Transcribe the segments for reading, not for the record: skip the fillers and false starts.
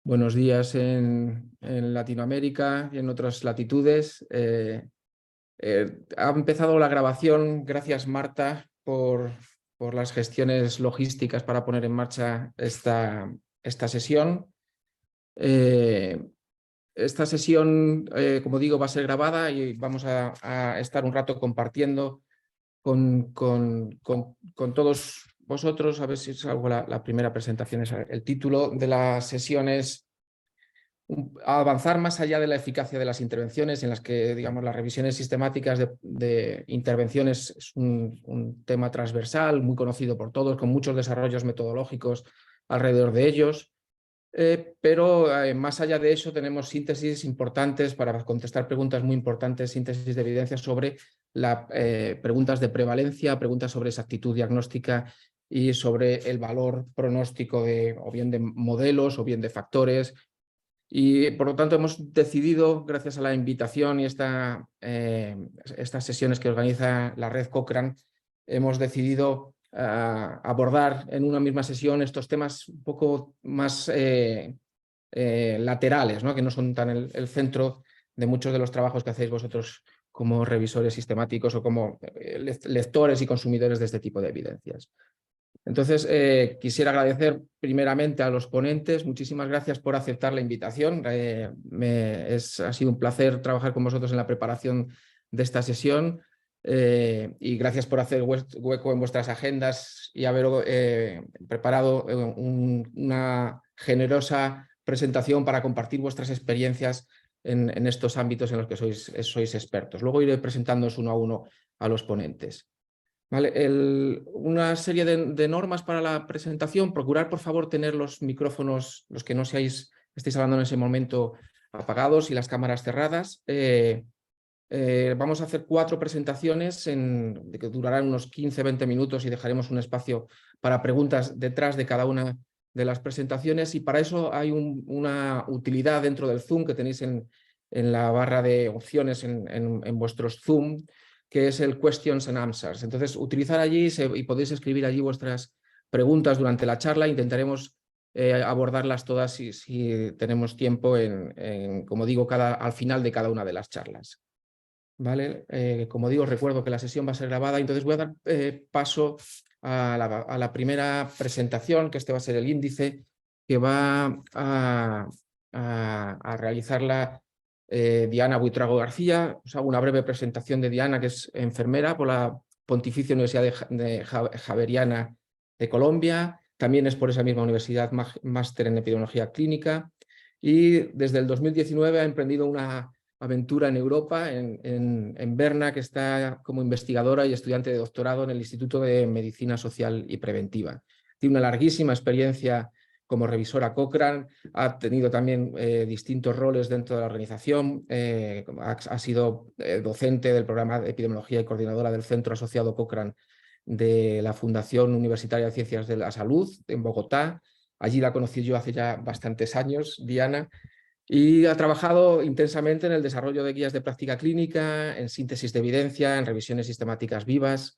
Buenos días en Latinoamérica y en otras latitudes. Ha empezado la grabación. Gracias, Marta, por las gestiones logísticas para poner en marcha esta sesión. Esta sesión, como digo, va a ser grabada y vamos a estar un rato compartiendo con todos vosotros. A ver si salgo la primera presentación. El título de la sesión es avanzar más allá de la eficacia de las intervenciones, en las que, digamos, las revisiones sistemáticas de intervenciones es un tema transversal, muy conocido por todos, con muchos desarrollos metodológicos alrededor de ellos. Pero más allá de eso tenemos síntesis importantes para contestar preguntas muy importantes, síntesis de evidencia sobre preguntas de prevalencia, preguntas sobre exactitud diagnóstica y sobre el valor pronóstico o bien de modelos o bien de factores. Y por lo tanto hemos decidido, gracias a la invitación y estas sesiones que organiza la red Cochrane, hemos decidido abordar en una misma sesión estos temas un poco más laterales, ¿no? Que no son tan el centro de muchos de los trabajos que hacéis vosotros como revisores sistemáticos o como lectores y consumidores de este tipo de evidencias. Entonces, quisiera agradecer primeramente a los ponentes. Muchísimas gracias por aceptar la invitación. Ha sido un placer trabajar con vosotros en la preparación de esta sesión y gracias por hacer hueco en vuestras agendas y haber preparado una generosa presentación para compartir vuestras experiencias en estos ámbitos en los que sois expertos. Luego iré presentándoos uno a uno a los ponentes. Vale, una serie de normas para la presentación. Procurar, por favor, tener los micrófonos, los que no estéis hablando en ese momento, apagados y las cámaras cerradas. Vamos a hacer 4 presentaciones que durarán unos 15-20 minutos y dejaremos un espacio para preguntas detrás de cada una de las presentaciones, y para eso hay una utilidad dentro del Zoom que tenéis en la barra de opciones en vuestros Zoom, que es el Questions and Answers. Entonces, utilizar allí y podéis escribir allí vuestras preguntas durante la charla. Intentaremos abordarlas todas si tenemos tiempo, como digo, al final de cada una de las charlas. ¿Vale? Como digo, recuerdo que la sesión va a ser grabada, entonces voy a dar paso a la primera presentación, que este va a ser el índice, que va a realizarla Diana Buitrago García. Os hago una breve presentación de Diana, que es enfermera por la Pontificia Universidad Javeriana de Colombia. También es por esa misma universidad máster en epidemiología clínica, y desde el 2019 ha emprendido una aventura en Europa, en Berna, que está como investigadora y estudiante de doctorado en el Instituto de Medicina Social y Preventiva. Tiene una larguísima experiencia como revisora Cochrane, ha tenido también distintos roles dentro de la organización, ha sido docente del programa de epidemiología y coordinadora del Centro Asociado Cochrane de la Fundación Universitaria de Ciencias de la Salud en Bogotá. Allí la conocí yo hace ya bastantes años, Diana, y ha trabajado intensamente en el desarrollo de guías de práctica clínica, en síntesis de evidencia, en revisiones sistemáticas vivas,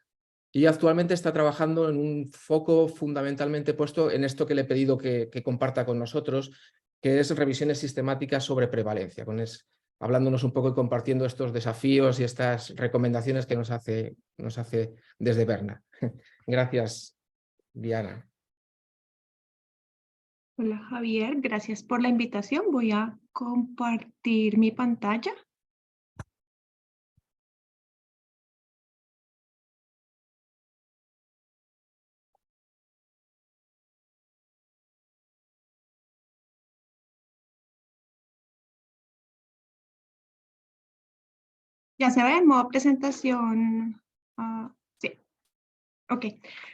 y actualmente está trabajando en un foco fundamentalmente puesto en esto que le he pedido que comparta con nosotros, que es revisiones sistemáticas sobre prevalencia, hablándonos un poco y compartiendo estos desafíos y estas recomendaciones que nos hace desde Berna. Gracias, Diana. Hola Javier, gracias por la invitación. Voy a compartir mi pantalla. Ya se ve en modo presentación. Sí. Ok.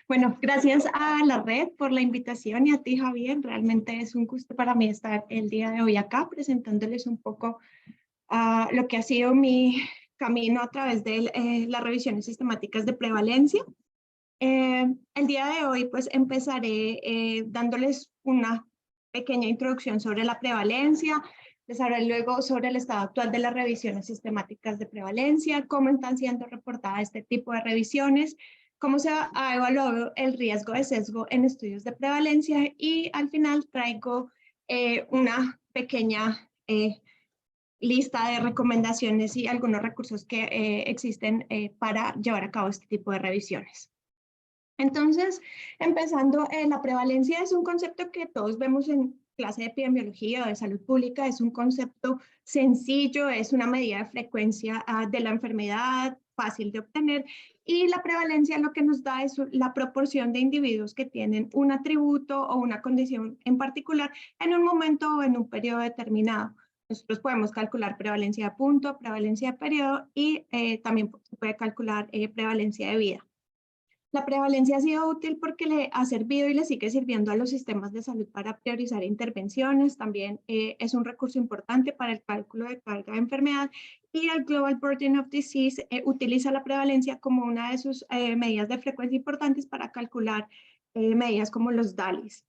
Bueno, gracias a la red por la invitación y a ti, Javier. Realmente es un gusto para mí estar el día de hoy acá presentándoles un poco lo que ha sido mi camino a través de las revisiones sistemáticas de prevalencia. El día de hoy pues empezaré dándoles una pequeña introducción sobre la prevalencia. Les hablaré luego sobre el estado actual de las revisiones sistemáticas de prevalencia, cómo están siendo reportadas este tipo de revisiones, cómo se ha evaluado el riesgo de sesgo en estudios de prevalencia, y al final traigo una pequeña lista de recomendaciones y algunos recursos que existen para llevar a cabo este tipo de revisiones. Entonces, empezando, la prevalencia es un concepto que todos vemos en clase de epidemiología o de salud pública, es un concepto sencillo, es una medida de frecuencia de la enfermedad, fácil de obtener, y la prevalencia lo que nos da es la proporción de individuos que tienen un atributo o una condición en particular en un momento o en un periodo determinado. Nosotros podemos calcular prevalencia de punto, prevalencia de periodo y también se puede calcular prevalencia de vida. La prevalencia ha sido útil porque le ha servido y le sigue sirviendo a los sistemas de salud para priorizar intervenciones. También es un recurso importante para el cálculo de carga de enfermedad y el Global Burden of Disease utiliza la prevalencia como una de sus medidas de frecuencia importantes para calcular medidas como los DALYs.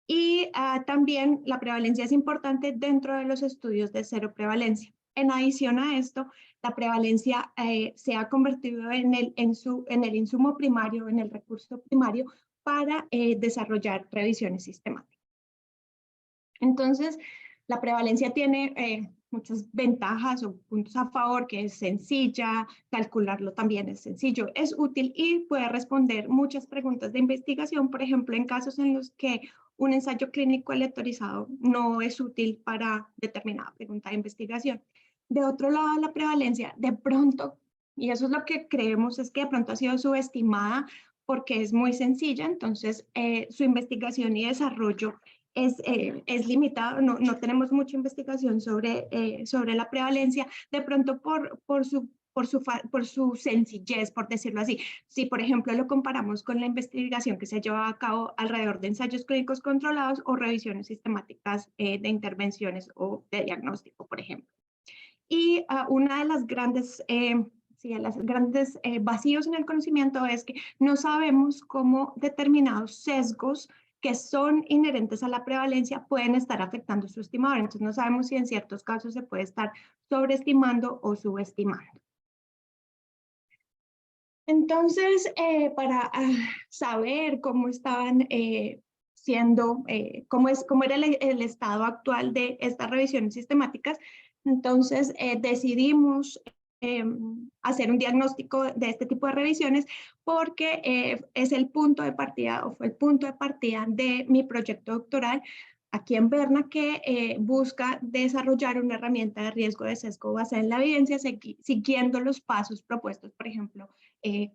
Y también la prevalencia es importante dentro de los estudios de cero prevalencia. En adición a esto, la prevalencia se ha convertido en el insumo primario, en el recurso primario para desarrollar revisiones sistemáticas. Entonces, la prevalencia tiene muchas ventajas o puntos a favor, que es sencilla, calcularlo también es sencillo, es útil y puede responder muchas preguntas de investigación, por ejemplo, en casos en los que un ensayo clínico aleatorizado no es útil para determinada pregunta de investigación. De otro lado, la prevalencia, de pronto, y eso es lo que creemos, es que de pronto ha sido subestimada porque es muy sencilla, entonces su investigación y desarrollo es limitado, no tenemos mucha investigación sobre la prevalencia, de pronto por su sencillez, por decirlo así. Si, por ejemplo, lo comparamos con la investigación que se lleva a cabo alrededor de ensayos clínicos controlados o revisiones sistemáticas de intervenciones o de diagnóstico, por ejemplo. Y una de las grandes vacíos en el conocimiento es que no sabemos cómo determinados sesgos que son inherentes a la prevalencia pueden estar afectando su estimador. Entonces no sabemos si en ciertos casos se puede estar sobreestimando o subestimando. Entonces, para saber cómo estaban cómo era el estado actual de estas revisiones sistemáticas, entonces decidimos hacer un diagnóstico de este tipo de revisiones porque es el punto de partida o fue el punto de partida de mi proyecto doctoral aquí en Berna que busca desarrollar una herramienta de riesgo de sesgo basada en la evidencia siguiendo los pasos propuestos, por ejemplo,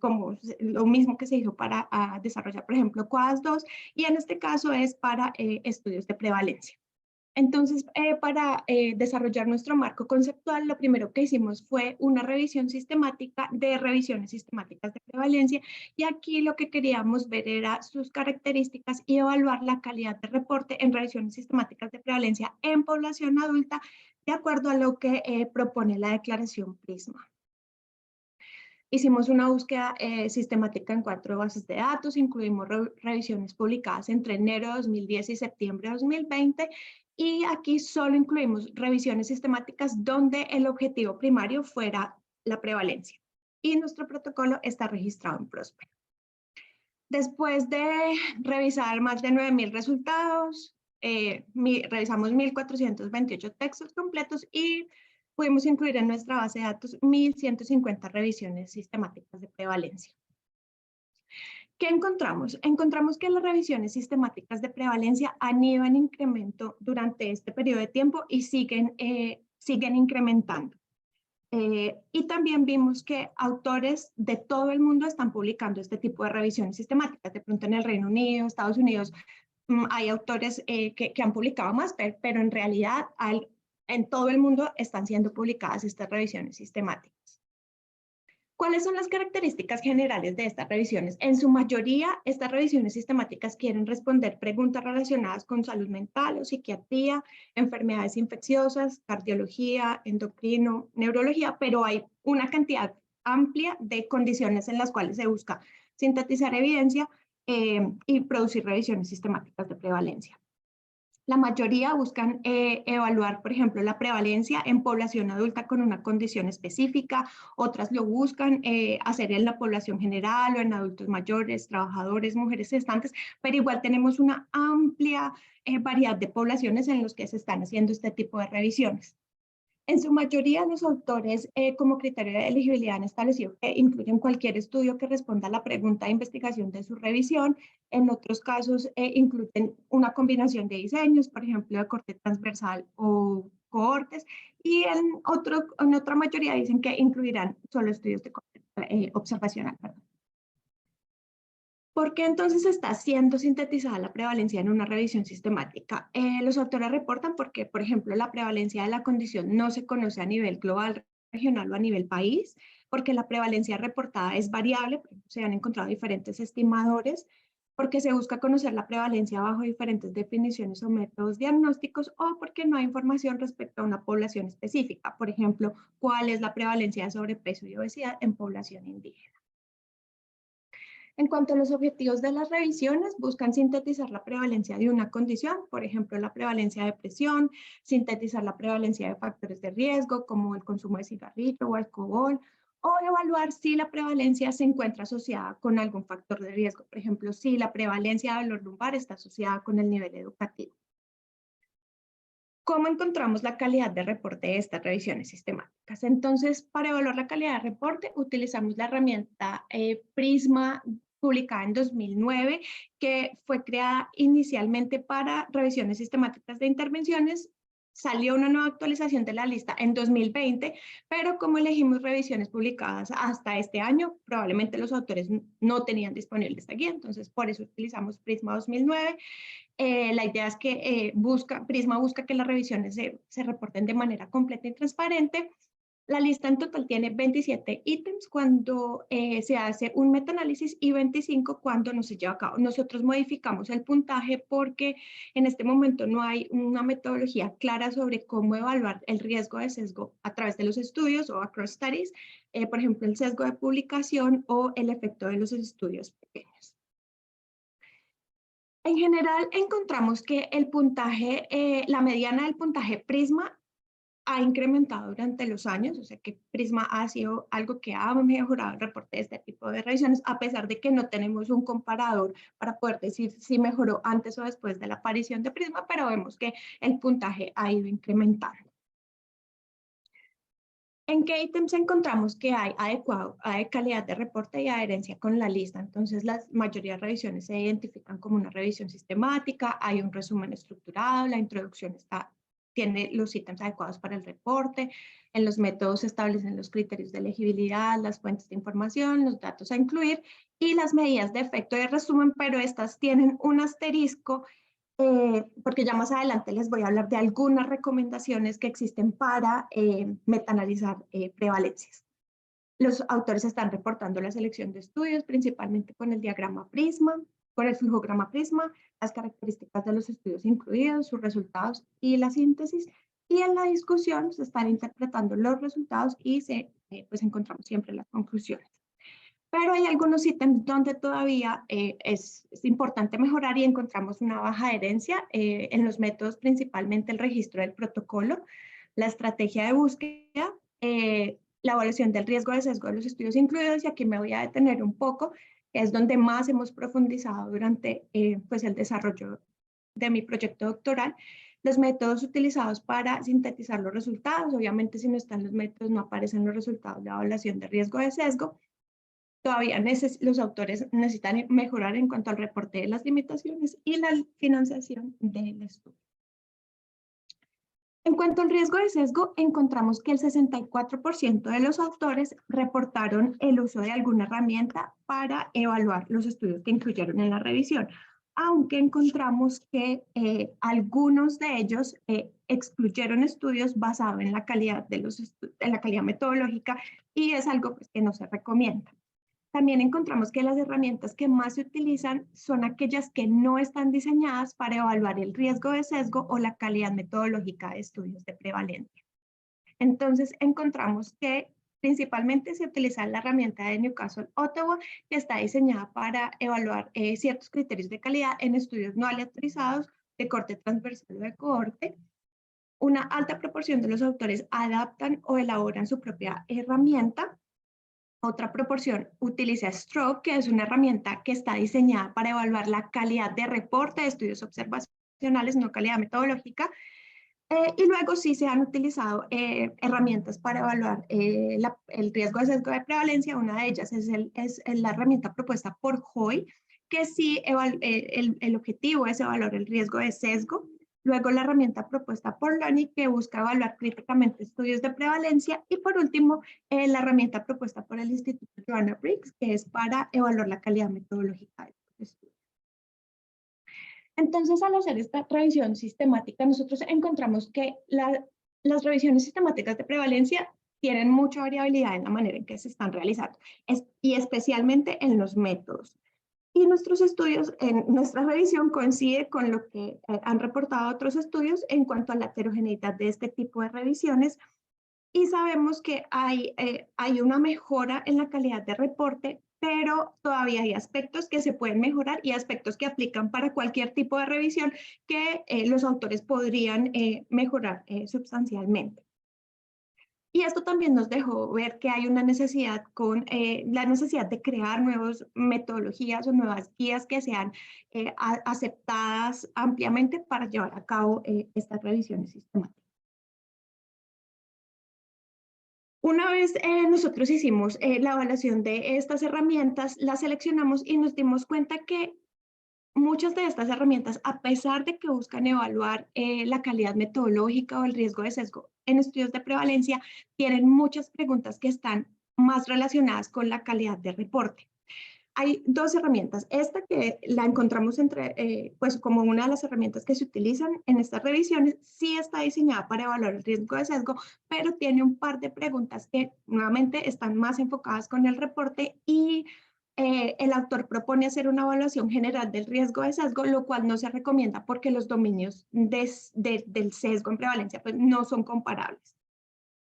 como lo mismo que se hizo para desarrollar, por ejemplo, QADS-2 y en este caso es para estudios de prevalencia. Entonces, para desarrollar nuestro marco conceptual, lo primero que hicimos fue una revisión sistemática de revisiones sistemáticas de prevalencia y aquí lo que queríamos ver era sus características y evaluar la calidad de reporte en revisiones sistemáticas de prevalencia en población adulta de acuerdo a lo que propone la declaración PRISMA. Hicimos una búsqueda sistemática en 4 bases de datos, incluimos revisiones publicadas entre enero de 2010 y septiembre de 2020 y aquí solo incluimos revisiones sistemáticas donde el objetivo primario fuera la prevalencia y nuestro protocolo está registrado en Prospero. Después de revisar más de 9,000 resultados, revisamos 1,428 textos completos y pudimos incluir en nuestra base de datos 1,150 revisiones sistemáticas de prevalencia. ¿Qué encontramos? Encontramos que las revisiones sistemáticas de prevalencia han ido en incremento durante este periodo de tiempo y siguen incrementando. Y también vimos que autores de todo el mundo están publicando este tipo de revisiones sistemáticas. De pronto en el Reino Unido, Estados Unidos, hay autores que han publicado más, pero en realidad en todo el mundo están siendo publicadas estas revisiones sistemáticas. ¿Cuáles son las características generales de estas revisiones? En su mayoría, estas revisiones sistemáticas quieren responder preguntas relacionadas con salud mental o psiquiatría, enfermedades infecciosas, cardiología, endocrino, neurología, pero hay una cantidad amplia de condiciones en las cuales se busca sintetizar evidencia y producir revisiones sistemáticas de prevalencia. La mayoría buscan evaluar, por ejemplo, la prevalencia en población adulta con una condición específica, otras lo buscan hacer en la población general o en adultos mayores, trabajadores, mujeres gestantes, pero igual tenemos una amplia variedad de poblaciones en los que se están haciendo este tipo de revisiones. En su mayoría, los autores como criterio de elegibilidad han establecido que incluyen cualquier estudio que responda a la pregunta de investigación de su revisión. En otros casos, incluyen una combinación de diseños, por ejemplo, de corte transversal o cohortes, y en otra mayoría dicen que incluirán solo estudios de corte observacional. Perdón. ¿Por qué entonces está siendo sintetizada la prevalencia en una revisión sistemática? Los autores reportan porque, por ejemplo, la prevalencia de la condición no se conoce a nivel global, regional o a nivel país, porque la prevalencia reportada es variable, se han encontrado diferentes estimadores, porque se busca conocer la prevalencia bajo diferentes definiciones o métodos diagnósticos, o porque no hay información respecto a una población específica. Por ejemplo, cuál es la prevalencia de sobrepeso y obesidad en población indígena. En cuanto a los objetivos de las revisiones, buscan sintetizar la prevalencia de una condición, por ejemplo, la prevalencia de depresión, sintetizar la prevalencia de factores de riesgo como el consumo de cigarrillo o alcohol, o evaluar si la prevalencia se encuentra asociada con algún factor de riesgo, por ejemplo, si la prevalencia de dolor lumbar está asociada con el nivel educativo. ¿Cómo encontramos la calidad de reporte de estas revisiones sistemáticas? Entonces, para evaluar la calidad de reporte, utilizamos la herramienta Prisma, publicada en 2009, que fue creada inicialmente para revisiones sistemáticas de intervenciones. Salió una nueva actualización de la lista en 2020, pero como elegimos revisiones publicadas hasta este año, probablemente los autores no tenían disponible esta guía, entonces por eso utilizamos Prisma 2009. La idea es que Prisma busca que las revisiones se reporten de manera completa y transparente. La lista en total tiene 27 ítems cuando se hace un metaanálisis y 25 cuando no se lleva a cabo. Nosotros modificamos el puntaje porque en este momento no hay una metodología clara sobre cómo evaluar el riesgo de sesgo a través de los estudios o across studies, por ejemplo, el sesgo de publicación o el efecto de los estudios pequeños. En general, encontramos que el puntaje, la mediana del puntaje Prisma ha incrementado durante los años, o sea que Prisma ha sido algo que ha mejorado el reporte de este tipo de revisiones, a pesar de que no tenemos un comparador para poder decir si mejoró antes o después de la aparición de Prisma, pero vemos que el puntaje ha ido incrementando. ¿En qué ítems encontramos que hay calidad de reporte y adherencia con la lista? Entonces, la mayoría de revisiones se identifican como una revisión sistemática, hay un resumen estructurado, la introducción tiene los ítems adecuados para el reporte, en los métodos se establecen los criterios de elegibilidad, las fuentes de información, los datos a incluir y las medidas de efecto de resumen, pero estas tienen un asterisco porque ya más adelante les voy a hablar de algunas recomendaciones que existen para metaanalizar prevalencias. Los autores están reportando la selección de estudios, principalmente con el diagrama Prisma, con el flujograma Prisma, las características de los estudios incluidos, sus resultados y la síntesis. Y en la discusión se están interpretando los resultados y pues encontramos siempre las conclusiones. Pero hay algunos ítems donde todavía es importante mejorar y encontramos una baja adherencia en los métodos, principalmente el registro del protocolo, la estrategia de búsqueda, la evaluación del riesgo de sesgo de los estudios incluidos, y aquí me voy a detener un poco, que es donde más hemos profundizado durante pues el desarrollo de mi proyecto doctoral, los métodos utilizados para sintetizar los resultados. Obviamente, si no están los métodos, no aparecen los resultados de evaluación de riesgo de sesgo. Todavía los autores necesitan mejorar en cuanto al reporte de las limitaciones y la financiación del estudio. En cuanto al riesgo de sesgo, encontramos que el 64% de los autores reportaron el uso de alguna herramienta para evaluar los estudios que incluyeron en la revisión, aunque encontramos que algunos de ellos excluyeron estudios basados en la calidad, en la calidad metodológica, y es algo pues, que no se recomienda. También encontramos que las herramientas que más se utilizan son aquellas que no están diseñadas para evaluar el riesgo de sesgo o la calidad metodológica de estudios de prevalencia. Entonces, encontramos que principalmente se utiliza la herramienta de Newcastle Ottawa, que está diseñada para evaluar ciertos criterios de calidad en estudios no aleatorizados de corte transversal o de cohorte. Una alta proporción de los autores adaptan o elaboran su propia herramienta. Otra proporción utiliza Stroke, que es una herramienta que está diseñada para evaluar la calidad de reporte de estudios observacionales, no calidad metodológica. Y luego sí se han utilizado herramientas para evaluar el riesgo de sesgo de prevalencia. Una de ellas es la herramienta propuesta por Hoy, que sí el objetivo es evaluar el riesgo de sesgo. Luego la herramienta propuesta por Loni, que busca evaluar críticamente estudios de prevalencia. Y por último, la herramienta propuesta por el Instituto Joanna Briggs, que es para evaluar la calidad metodológica de los estudios. Entonces, al hacer esta revisión sistemática, nosotros encontramos que las revisiones sistemáticas de prevalencia tienen mucha variabilidad en la manera en que se están realizando, y especialmente en los métodos. Y nuestros estudios, en nuestra revisión coincide con lo que han reportado otros estudios en cuanto a la heterogeneidad de este tipo de revisiones, y sabemos que hay una mejora en la calidad de reporte, pero todavía hay aspectos que se pueden mejorar y aspectos que aplican para cualquier tipo de revisión que los autores podrían mejorar sustancialmente. Y esto también nos dejó ver que hay una necesidad la necesidad de crear nuevas metodologías o nuevas guías que sean aceptadas ampliamente para llevar a cabo estas revisiones sistemáticas. Una vez nosotros hicimos la evaluación de estas herramientas, las seleccionamos y nos dimos cuenta que muchas de estas herramientas, a pesar de que buscan evaluar la calidad metodológica o el riesgo de sesgo en estudios de prevalencia, tienen muchas preguntas que están más relacionadas con la calidad de reporte. Hay dos herramientas. Esta que la encontramos pues como una de las herramientas que se utilizan en estas revisiones, sí está diseñada para evaluar el riesgo de sesgo, pero tiene un par de preguntas que nuevamente están más enfocadas con el reporte, y el autor propone hacer una evaluación general del riesgo de sesgo, lo cual no se recomienda porque los dominios del sesgo en prevalencia pues, no son comparables.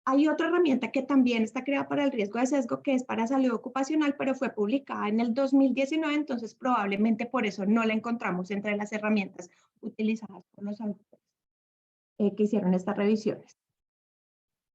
Hay otra herramienta que también está creada para el riesgo de sesgo, que es para salud ocupacional, pero fue publicada en el 2019, entonces probablemente por eso no la encontramos entre las herramientas utilizadas por los autores que hicieron estas revisiones.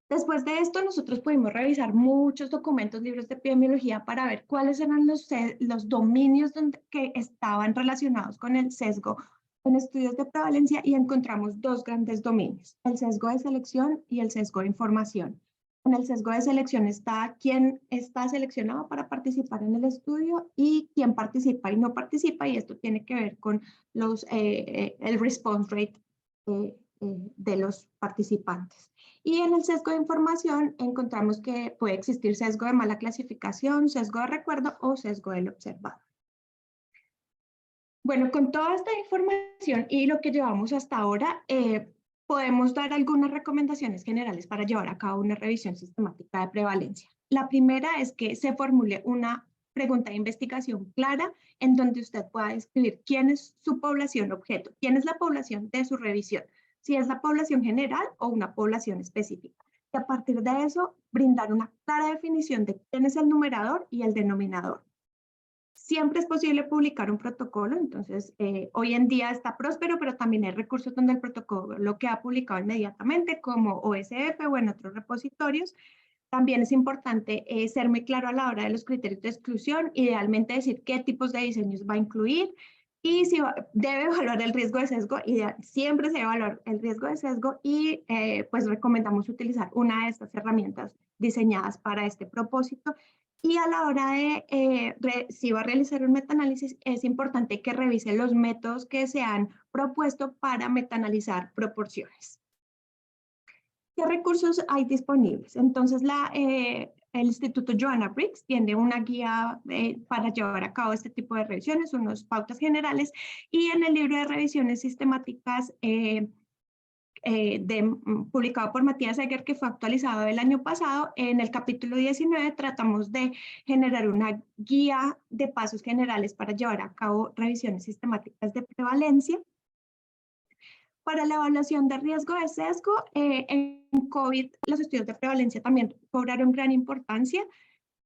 Después de esto, nosotros pudimos revisar muchos documentos, libros de epidemiología para ver cuáles eran los dominios que estaban relacionados con el sesgo en estudios de prevalencia, y encontramos dos grandes dominios: el sesgo de selección y el sesgo de información. En el sesgo de selección está quién está seleccionado para participar en el estudio y quién participa y no participa, y esto tiene que ver con el response rate de los participantes. Y en el sesgo de información encontramos que puede existir sesgo de mala clasificación, sesgo de recuerdo o sesgo del observador. Bueno, con toda esta información y lo que llevamos hasta ahora, podemos dar algunas recomendaciones generales para llevar a cabo una revisión sistemática de prevalencia. La primera es que se formule una pregunta de investigación clara en donde usted pueda describir quién es su población objeto, quién es la población de su revisión, si es la población general o una población específica. Y a partir de eso, brindar una clara definición de quién es el numerador y el denominador. Siempre es posible publicar un protocolo, entonces hoy en día está Próspero, pero también hay recursos donde el protocolo queda publicado inmediatamente, como OSF o en otros repositorios. También es importante ser muy claro a la hora de los criterios de exclusión, idealmente decir qué tipos de diseños va a incluir, y si debe evaluar el riesgo de sesgo, siempre se debe evaluar el riesgo de sesgo, y pues recomendamos utilizar una de estas herramientas diseñadas para este propósito. Y a la hora de si va a realizar un metaanálisis, es importante que revise los métodos que se han propuesto para metaanalizar proporciones. ¿Qué recursos hay disponibles? Entonces, el Instituto Joanna Briggs tiene una guía para llevar a cabo este tipo de revisiones, unas pautas generales, y en el libro de revisiones sistemáticas publicado por Matías Egger, que fue actualizado el año pasado, en el capítulo 19 tratamos de generar una guía de pasos generales para llevar a cabo revisiones sistemáticas de prevalencia. Para la evaluación de riesgo de sesgo, en COVID los estudios de prevalencia también cobraron gran importancia,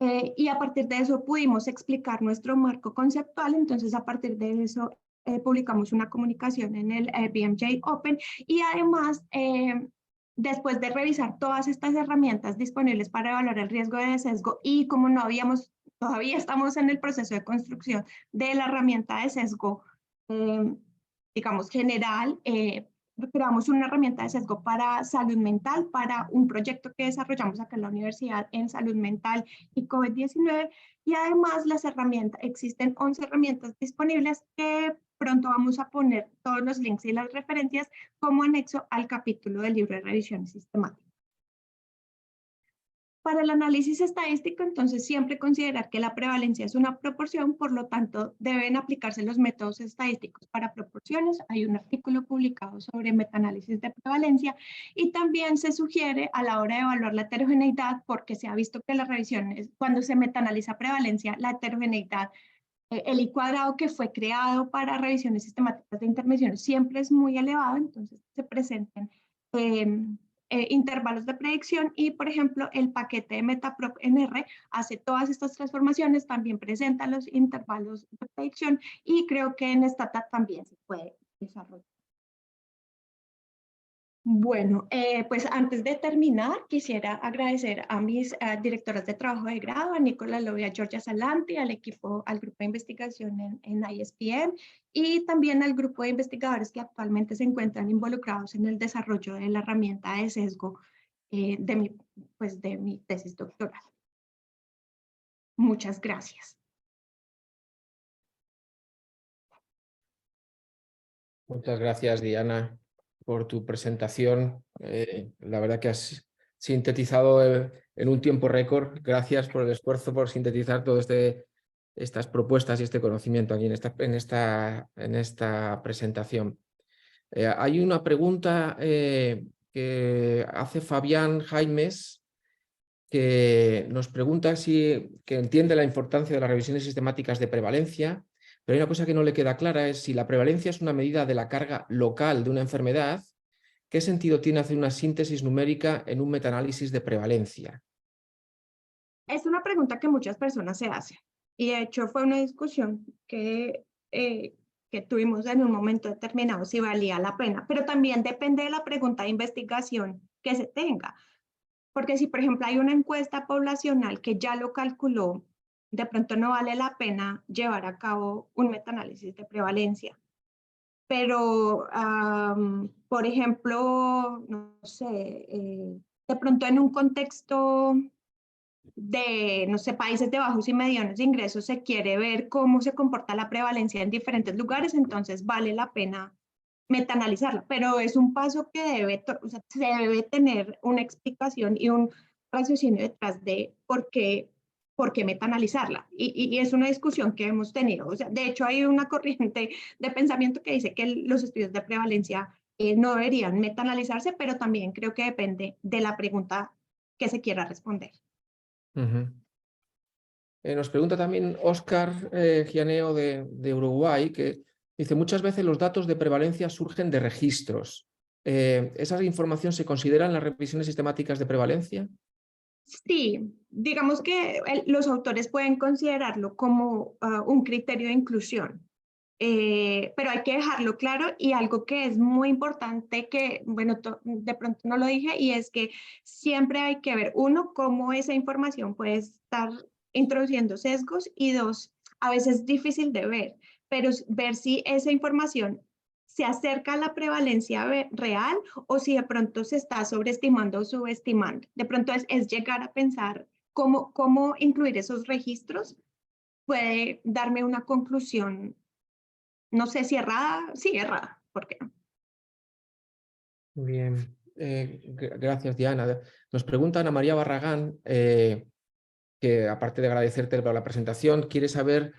y a partir de eso pudimos explicar nuestro marco conceptual. Entonces, a partir de eso publicamos una comunicación en el BMJ Open y además, después de revisar todas estas herramientas disponibles para evaluar el riesgo de sesgo y como no habíamos, todavía estamos en el proceso de construcción de la herramienta de sesgo, digamos, general, creamos una herramienta de sesgo para salud mental, para un proyecto que desarrollamos acá en la universidad en salud mental y COVID-19, y además las herramientas, existen 11 herramientas disponibles que pronto vamos a poner todos los links y las referencias como anexo al capítulo del libro de revisión sistemática. Para el análisis estadístico, entonces, siempre considerar que la prevalencia es una proporción, por lo tanto, deben aplicarse los métodos estadísticos para proporciones. Hay un artículo publicado sobre metaanálisis de prevalencia y también se sugiere a la hora de evaluar la heterogeneidad, porque se ha visto que las revisiones, cuando se metaanaliza prevalencia, la heterogeneidad, el I cuadrado que fue creado para revisiones sistemáticas de intervenciones siempre es muy elevado, entonces se presenten intervalos de predicción y, por ejemplo, el paquete de MetaProp-NR hace todas estas transformaciones, también presenta los intervalos de predicción y creo que en Stata también se puede desarrollar. Bueno, pues antes de terminar, quisiera agradecer a mis directoras de trabajo de grado, a Nicola Lovi, a Georgia Salanti, al equipo, al grupo de investigación en ISPM y también al grupo de investigadores que actualmente se encuentran involucrados en el desarrollo de la herramienta de sesgo de mi tesis doctoral. Muchas gracias. Muchas gracias, Diana, por tu presentación. La verdad que has sintetizado en un tiempo récord. Gracias por el esfuerzo por sintetizar todas estas propuestas y este conocimiento aquí en esta presentación. Hay una pregunta que hace Fabián Jaimes, que nos pregunta que entiende la importancia de las revisiones sistemáticas de prevalencia, pero hay una cosa que no le queda clara, es si la prevalencia es una medida de la carga local de una enfermedad, ¿qué sentido tiene hacer una síntesis numérica en un metaanálisis de prevalencia? Es una pregunta que muchas personas se hacen y de hecho fue una discusión que tuvimos en un momento determinado si valía la pena, pero también depende de la pregunta de investigación que se tenga. Porque si, por ejemplo, hay una encuesta poblacional que ya lo calculó, de pronto no vale la pena llevar a cabo un metaanálisis de prevalencia. Pero, por ejemplo, no sé, de pronto en un contexto de, no sé, países de bajos y medianos ingresos se quiere ver cómo se comporta la prevalencia en diferentes lugares, entonces vale la pena metaanalizarla, pero es un paso que se debe tener una explicación y un raciocinio detrás de por qué metaanalizarla. Y es una discusión que hemos tenido. O sea, de hecho, hay una corriente de pensamiento que dice que los estudios de prevalencia no deberían metaanalizarse, pero también creo que depende de la pregunta que se quiera responder. Nos pregunta también Óscar Gianeo de Uruguay, que dice, muchas veces los datos de prevalencia surgen de registros. ¿Esa información se considera en las revisiones sistemáticas de prevalencia? Sí, digamos que los autores pueden considerarlo como un criterio de inclusión, pero hay que dejarlo claro y algo que es muy importante que, bueno, de pronto no lo dije y es que siempre hay que ver, uno, cómo esa información puede estar introduciendo sesgos y dos, a veces es difícil de ver, pero ver si esa información se acerca a la prevalencia real o si de pronto se está sobreestimando o subestimando. De pronto es llegar a pensar cómo incluir esos registros puede darme una conclusión, no sé si errada, sí, errada, ¿por qué no? Bien, gracias Diana. Nos pregunta Ana María Barragán, que aparte de agradecerte por la presentación, quiere saber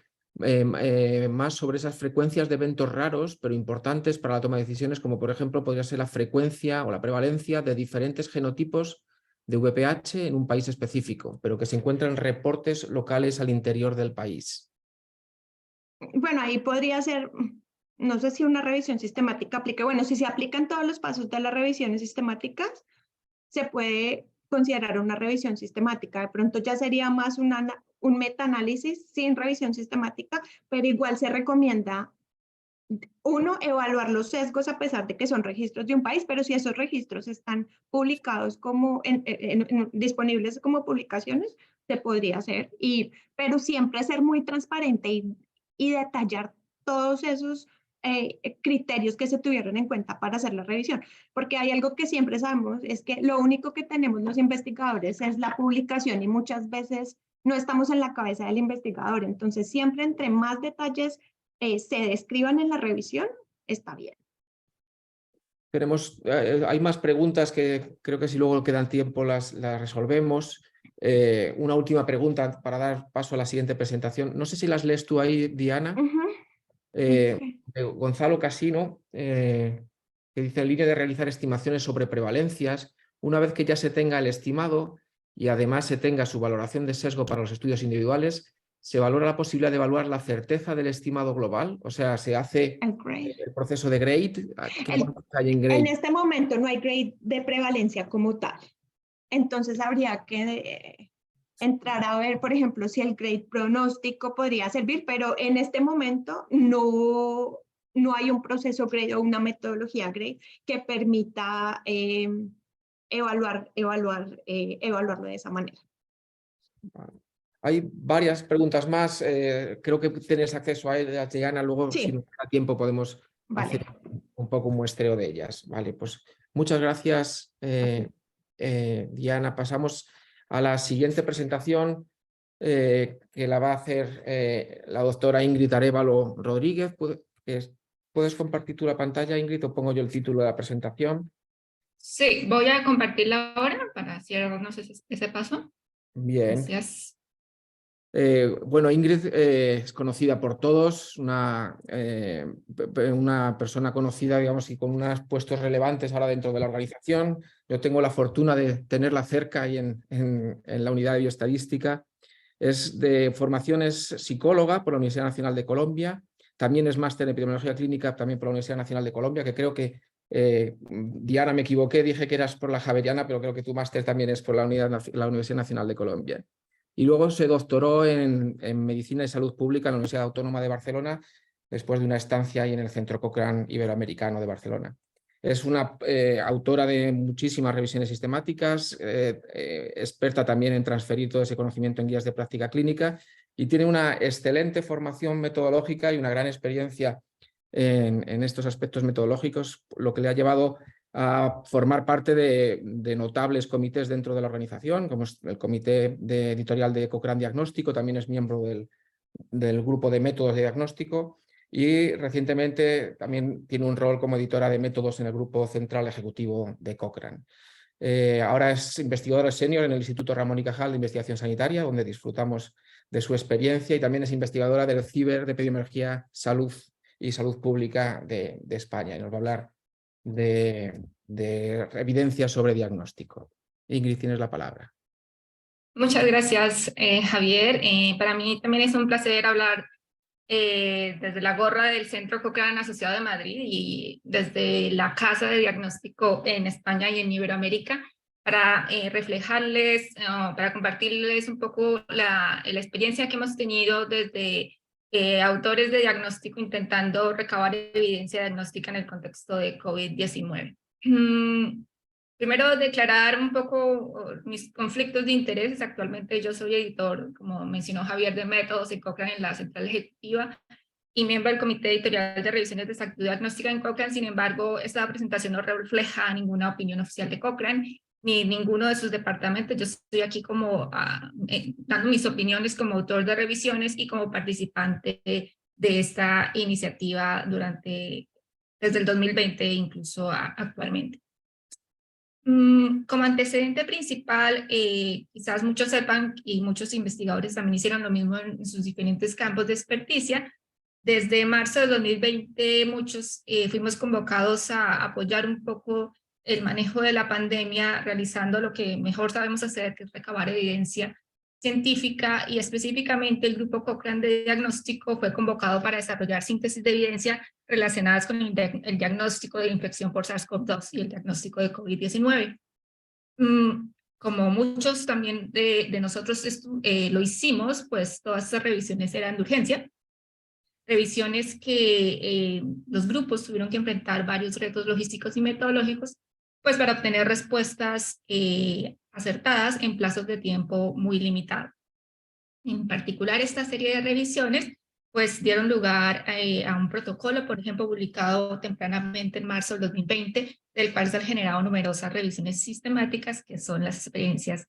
más sobre esas frecuencias de eventos raros, pero importantes para la toma de decisiones, como por ejemplo podría ser la frecuencia o la prevalencia de diferentes genotipos de VPH en un país específico, pero que se encuentran en reportes locales al interior del país. Bueno, ahí podría ser, no sé si una revisión sistemática aplique. Bueno, si se aplican todos los pasos de las revisiones sistemáticas, se puede considerar una revisión sistemática. De pronto ya sería más un metaanálisis sin revisión sistemática, pero igual se recomienda uno, evaluar los sesgos a pesar de que son registros de un país, pero si esos registros están publicados como disponibles como publicaciones, se podría hacer, pero siempre ser muy transparente y detallar todos esos criterios que se tuvieron en cuenta para hacer la revisión, porque hay algo que siempre sabemos, es que lo único que tenemos los investigadores es la publicación y muchas veces no estamos en la cabeza del investigador, entonces siempre entre más detalles se describan en la revisión, está bien. Hay más preguntas que creo que si luego quedan tiempo las resolvemos. Una última pregunta para dar paso a la siguiente presentación. No sé si las lees tú ahí, Diana. Okay. De Gonzalo Casino, que dice: en línea de realizar estimaciones sobre prevalencias, una vez que ya se tenga el estimado y además se tenga su valoración de sesgo para los estudios individuales, se valora la posibilidad de evaluar la certeza del estimado global, o sea, se hace el proceso de grade. ¿Qué hay en grade? En este momento no hay grade de prevalencia como tal, entonces habría que entrar a ver, por ejemplo, si el grade pronóstico podría servir, pero en este momento no hay un proceso grade o una metodología grade que permita evaluarlo de esa manera. Hay varias preguntas más. Creo que tienes acceso a ellas, Diana. Luego, Sí. si nos da tiempo, podemos hacer un poco un muestreo de ellas. Vale, pues muchas gracias, Diana. Pasamos a la siguiente presentación, que la va a hacer la doctora Ingrid Arévalo Rodríguez. ¿Puedes compartir tú la pantalla, Ingrid, o pongo yo el título de la presentación? Sí, voy a compartirla ahora para hacernos ese paso. Bien. Gracias. Bueno, Ingrid es conocida por todos, una persona conocida, digamos, y con unos puestos relevantes ahora dentro de la organización. Yo tengo la fortuna de tenerla cerca y en la unidad de bioestadística. Es de formación, es psicóloga por la Universidad Nacional de Colombia. También es máster en epidemiología clínica también por la Universidad Nacional de Colombia, que creo que, Diana, me equivoqué, dije que eras por la Javeriana, pero creo que tu máster también es por la Universidad Nacional de Colombia. Y luego se doctoró en Medicina y Salud Pública en la Universidad Autónoma de Barcelona, después de una estancia ahí en el Centro Cochrane Iberoamericano de Barcelona. Es una autora de muchísimas revisiones sistemáticas, experta también en transferir todo ese conocimiento en guías de práctica clínica, y tiene una excelente formación metodológica y una gran experiencia en estos aspectos metodológicos, lo que le ha llevado a formar parte de notables comités dentro de la organización, como es el comité editorial de Cochrane Diagnóstico. También es miembro del grupo de métodos de diagnóstico, y recientemente también tiene un rol como editora de métodos en el grupo central ejecutivo de Cochrane. Ahora es investigadora senior en el Instituto Ramón y Cajal de Investigación Sanitaria, donde disfrutamos de su experiencia, y también es investigadora del CIBER de Epidemiología, Salud y Salud Pública de España, y nos va a hablar de evidencia sobre diagnóstico. Ingrid, tienes la palabra. Muchas gracias, Javier. Para mí también es un placer hablar desde la gorra del Centro Cochrane Asociado de Madrid y desde la Casa de Diagnóstico en España y en Iberoamérica, para reflejarles, para compartirles un poco la experiencia que hemos tenido desde autores de diagnóstico intentando recabar evidencia diagnóstica en el contexto de COVID-19. Primero, declarar un poco mis conflictos de intereses. Actualmente yo soy editor, como mencionó Javier, de métodos en Cochrane en la central ejecutiva y miembro del comité editorial de revisiones de salud diagnóstica en Cochrane. Sin embargo, esta presentación no refleja ninguna opinión oficial de Cochrane ni ninguno de sus departamentos. Yo estoy aquí como dando mis opiniones como autor de revisiones y como participante de esta iniciativa desde el 2020 e incluso actualmente. Como antecedente principal, quizás muchos sepan, y muchos investigadores también hicieron lo mismo en sus diferentes campos de experticia. Desde marzo de 2020 muchos fuimos convocados a apoyar un poco el manejo de la pandemia, realizando lo que mejor sabemos hacer, que es recabar evidencia científica, y específicamente el grupo Cochrane de diagnóstico fue convocado para desarrollar síntesis de evidencia relacionadas con el diagnóstico de la infección por SARS-CoV-2 y el diagnóstico de COVID-19. Como muchos también de nosotros lo hicimos, pues todas estas revisiones eran de urgencia. revisiones que los grupos tuvieron que enfrentar varios retos logísticos y metodológicos, pues para obtener respuestas acertadas en plazos de tiempo muy limitados. En particular, esta serie de revisiones pues dieron lugar a un protocolo, por ejemplo, publicado tempranamente en marzo del 2020, del cual se han generado numerosas revisiones sistemáticas, que son las experiencias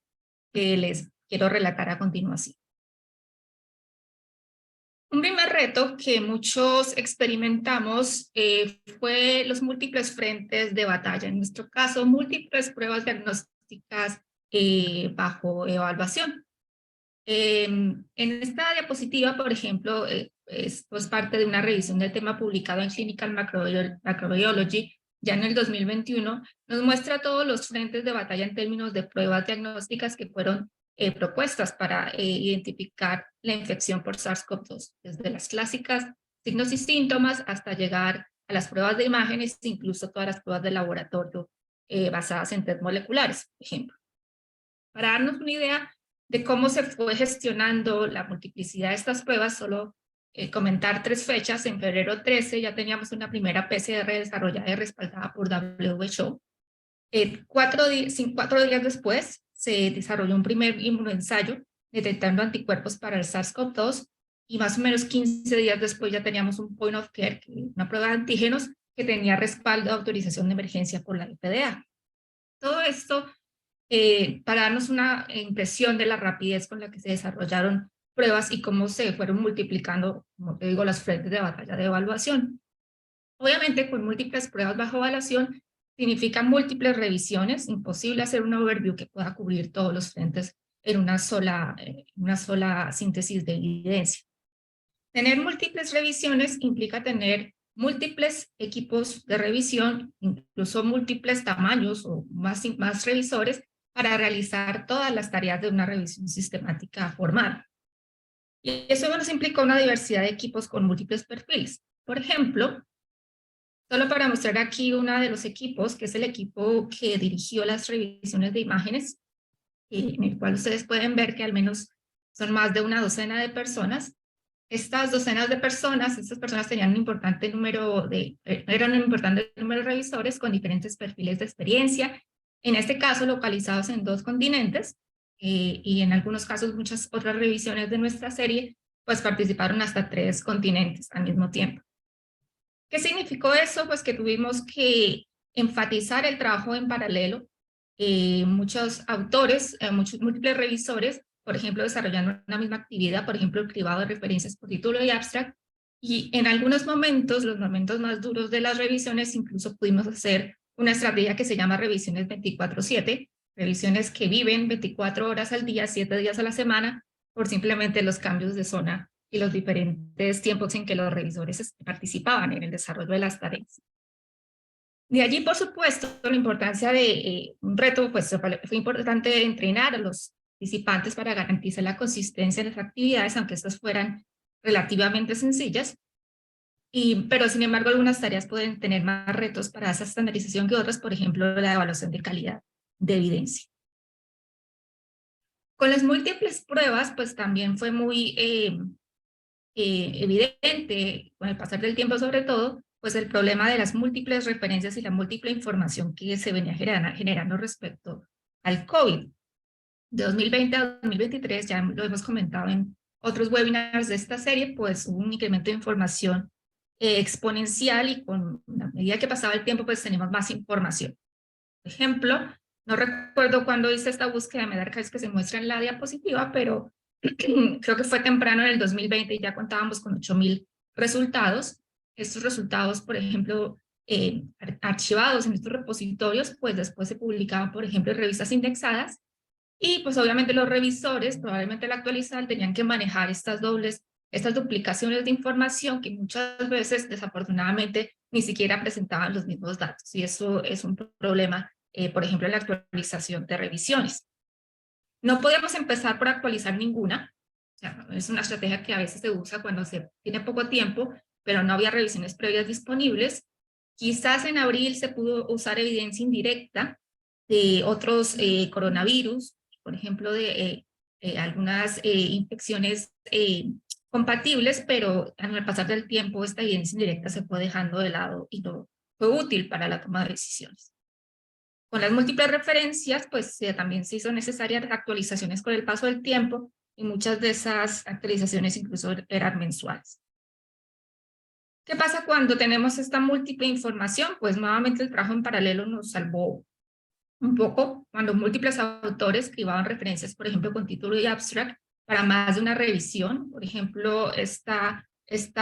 que les quiero relatar a continuación. Un primer reto que muchos experimentamos fue los múltiples frentes de batalla. En nuestro caso, múltiples pruebas diagnósticas bajo evaluación. En esta diapositiva, por ejemplo, es pues, parte de una revisión del tema publicado en Clinical Microbiology, ya en el 2021, nos muestra todos los frentes de batalla en términos de pruebas diagnósticas que fueron propuestas para identificar la infección por SARS-CoV-2, desde las clásicas signos y síntomas hasta llegar a las pruebas de imágenes, incluso todas las pruebas de laboratorio basadas en test moleculares, por ejemplo. Para darnos una idea de cómo se fue gestionando la multiplicidad de estas pruebas, solo comentar 3 fechas. En febrero 13 ya teníamos una primera PCR desarrollada y respaldada por WHO. 4 días después se desarrolló un primer inmunoensayo detectando anticuerpos para el SARS-CoV-2 y más o menos 15 días después ya teníamos un point of care, una prueba de antígenos que tenía respaldo de autorización de emergencia por la FDA. Todo esto para darnos una impresión de la rapidez con la que se desarrollaron pruebas y cómo se fueron multiplicando, como te digo, las frentes de batalla de evaluación. Obviamente, con múltiples pruebas bajo evaluación, significa múltiples revisiones, imposible hacer un overview que pueda cubrir todos los frentes en una sola síntesis de evidencia. Tener múltiples revisiones implica tener múltiples equipos de revisión, incluso múltiples tamaños o más revisores, para realizar todas las tareas de una revisión sistemática formal. Y eso nos implicó una diversidad de equipos con múltiples perfiles. Por ejemplo, solo para mostrar aquí uno de los equipos, que es el equipo que dirigió las revisiones de imágenes, en el cual ustedes pueden ver que al menos son más de una docena de personas. Estas docenas de personas, estas personas tenían un importante número de revisores con diferentes perfiles de experiencia, en este caso localizados en 2 continentes, y en algunos casos muchas otras revisiones de nuestra serie, pues participaron hasta 3 continentes al mismo tiempo. ¿Qué significó eso? Pues que tuvimos que enfatizar el trabajo en paralelo. Muchos autores, múltiples revisores, por ejemplo, desarrollando una misma actividad, por ejemplo, el cribado de referencias por título y abstract, y en algunos momentos, los momentos más duros de las revisiones, incluso pudimos hacer una estrategia que se llama revisiones 24/7, revisiones que viven 24 horas al día, 7 días a la semana, por simplemente los cambios de zona y los diferentes tiempos en que los revisores participaban en el desarrollo de las tareas. De allí, por supuesto, la importancia de un reto, pues fue importante entrenar a los participantes para garantizar la consistencia de las actividades, aunque estas fueran relativamente sencillas, pero sin embargo algunas tareas pueden tener más retos para esa estandarización que otras, por ejemplo, la evaluación de calidad de evidencia. Con las múltiples pruebas, pues también fue muy evidente, con el pasar del tiempo sobre todo, pues el problema de las múltiples referencias y la múltiple información que se venía generando respecto al COVID. De 2020 a 2023, ya lo hemos comentado en otros webinars de esta serie, pues hubo un incremento de información exponencial y con la medida que pasaba el tiempo, pues tenemos más información. Por ejemplo, no recuerdo cuándo hice esta búsqueda de Medarchives que se muestra en la diapositiva, pero creo que fue temprano en el 2020 y ya contábamos con 8,000 resultados. Estos resultados, por ejemplo, archivados en estos repositorios, pues después se publicaban, por ejemplo, en revistas indexadas, y pues obviamente los revisores, probablemente al actualizar, tenían que manejar estas duplicaciones de información que muchas veces, desafortunadamente, ni siquiera presentaban los mismos datos, y eso es un problema, por ejemplo, en la actualización de revisiones. No podemos empezar por actualizar ninguna. O sea, es una estrategia que a veces se usa cuando se tiene poco tiempo, pero no había revisiones previas disponibles. Quizás en abril se pudo usar evidencia indirecta de otros coronavirus, por ejemplo, de algunas infecciones compatibles, pero con el pasar del tiempo esta evidencia indirecta se fue dejando de lado y no fue útil para la toma de decisiones. Con las múltiples referencias, pues también se hizo necesarias actualizaciones con el paso del tiempo y muchas de esas actualizaciones incluso eran mensuales. ¿Qué pasa cuando tenemos esta múltiple información? Pues nuevamente el trabajo en paralelo nos salvó un poco cuando múltiples autores escribaban referencias, por ejemplo, con título y abstract, para más de una revisión. Por ejemplo, esta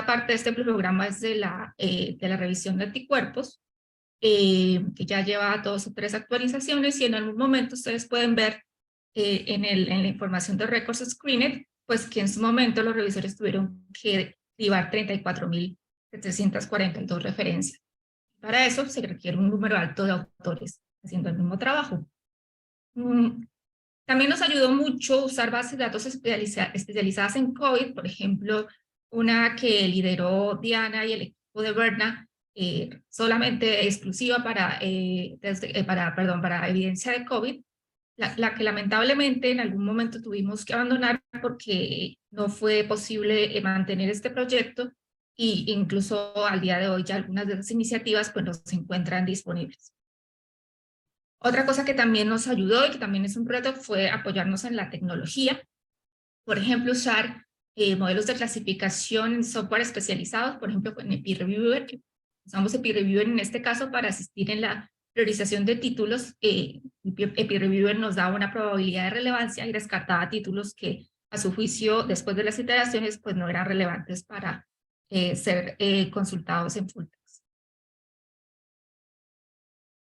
parte de este programa es de la revisión de anticuerpos, que ya lleva 2 o 3 actualizaciones, y en algún momento ustedes pueden ver en la información de Records Screened, pues que en su momento los revisores tuvieron que cribar 34.742 referencias. Para eso se requiere un número alto de autores haciendo el mismo trabajo. También nos ayudó mucho usar bases de datos especializadas en COVID, por ejemplo, una que lideró Diana y el equipo de Berna, solamente exclusiva para evidencia de COVID, la que lamentablemente en algún momento tuvimos que abandonar porque no fue posible mantener este proyecto, y incluso al día de hoy ya algunas de esas iniciativas pues no se encuentran disponibles. Otra cosa que también nos ayudó y que también es un reto fue apoyarnos en la tecnología. Por ejemplo, usar modelos de clasificación en software especializados, por ejemplo, en EpiReviewer. Usamos EpiReviewer en este caso para asistir en la priorización de títulos. EpiReviewer nos da una probabilidad de relevancia y descartaba títulos que, a su juicio, después de las iteraciones, pues no eran relevantes para ser consultados en full text.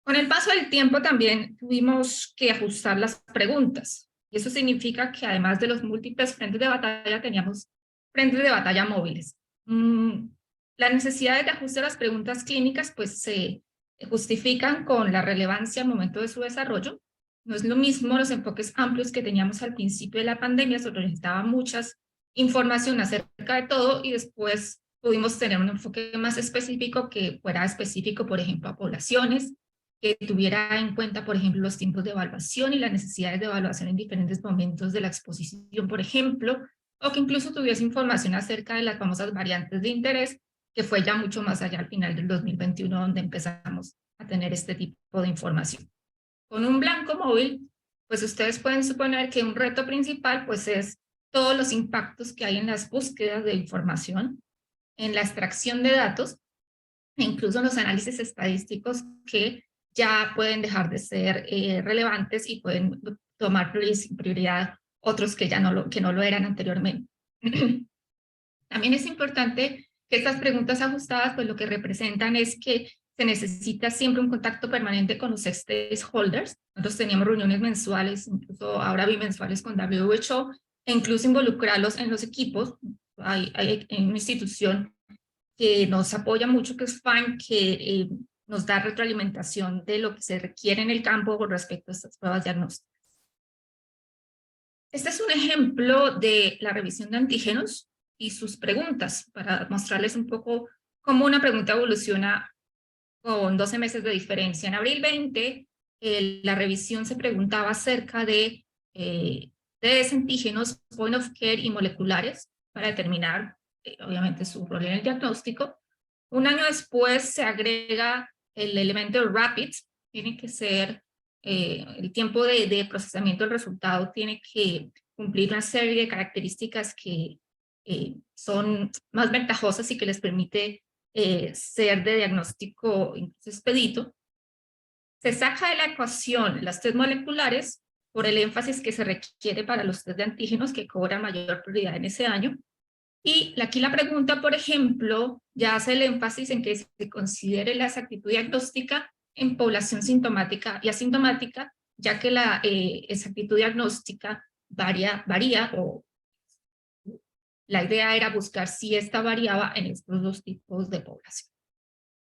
Con el paso del tiempo también tuvimos que ajustar las preguntas. Y eso significa que además de los múltiples frentes de batalla, teníamos frentes de batalla móviles. Las necesidades de ajuste a las preguntas clínicas pues se justifican con la relevancia al momento de su desarrollo. No es lo mismo los enfoques amplios que teníamos al principio de la pandemia, sobre necesitaba muchas información acerca de todo, y después pudimos tener un enfoque más específico que fuera específico, por ejemplo, a poblaciones, que tuviera en cuenta, por ejemplo, los tiempos de evaluación y las necesidades de evaluación en diferentes momentos de la exposición, por ejemplo, o que incluso tuviese información acerca de las famosas variantes de interés, que fue ya mucho más allá al final del 2021, donde empezamos a tener este tipo de información. Con un blanco móvil, pues ustedes pueden suponer que un reto principal pues es todos los impactos que hay en las búsquedas de información, en la extracción de datos, e incluso en los análisis estadísticos que ya pueden dejar de ser relevantes y pueden tomar prioridad otros que ya no lo eran anteriormente. También es importante que estas preguntas ajustadas pues lo que representan es que se necesita siempre un contacto permanente con los stakeholders. Nosotros teníamos reuniones mensuales, incluso ahora bimensuales con WHO, e incluso involucrarlos en los equipos. Hay una institución que nos apoya mucho, que es FAN, que nos da retroalimentación de lo que se requiere en el campo con respecto a estas pruebas diagnósticas. Este es un ejemplo de la revisión de antígenos y sus preguntas, para mostrarles un poco cómo una pregunta evoluciona con 12 meses de diferencia. En abril 20, la revisión se preguntaba acerca de antígenos, point of care y moleculares, para determinar, obviamente, su rol en el diagnóstico. Un año después se agrega el elemento rapid, tiene que ser el tiempo de procesamiento del resultado, tiene que cumplir una serie de características que son más ventajosas y que les permite ser de diagnóstico incluso expedito. Se saca de la ecuación las test moleculares por el énfasis que se requiere para los test de antígenos, que cobran mayor prioridad en ese año. Y aquí la pregunta, por ejemplo, ya hace el énfasis en que se considere la exactitud diagnóstica en población sintomática y asintomática, ya que la exactitud diagnóstica varía, o la idea era buscar si esta variaba en estos dos tipos de población.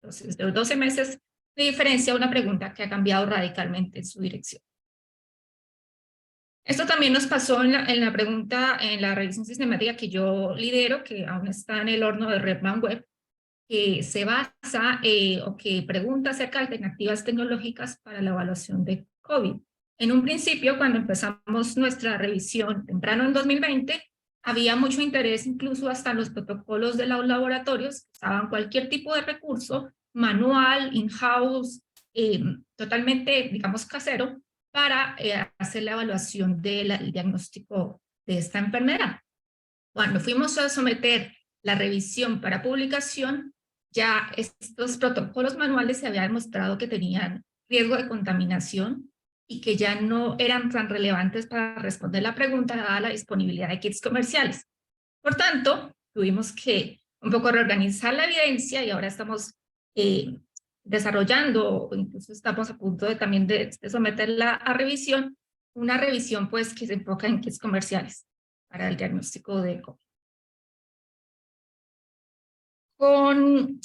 Entonces, de los 12 meses de diferencia, una pregunta que ha cambiado radicalmente en su dirección. Esto también nos pasó en la pregunta, en la revisión sistemática que yo lidero, que aún está en el horno de Redman Web, que se basa o que pregunta acerca de alternativas tecnológicas para la evaluación de COVID. En un principio, cuando empezamos nuestra revisión temprano en 2020, había mucho interés incluso hasta en los protocolos de los laboratorios, que usaban cualquier tipo de recurso, manual, in-house, totalmente, digamos, casero, para hacer la evaluación del diagnóstico de esta enfermedad. Cuando fuimos a someter la revisión para publicación, ya estos protocolos manuales se había demostrado que tenían riesgo de contaminación y que ya no eran tan relevantes para responder la pregunta dada la disponibilidad de kits comerciales. Por tanto, tuvimos que un poco reorganizar la evidencia y ahora estamos desarrollando, o incluso estamos a punto de también de someterla a revisión, una revisión pues que se enfoca en kits comerciales para el diagnóstico de COVID. Con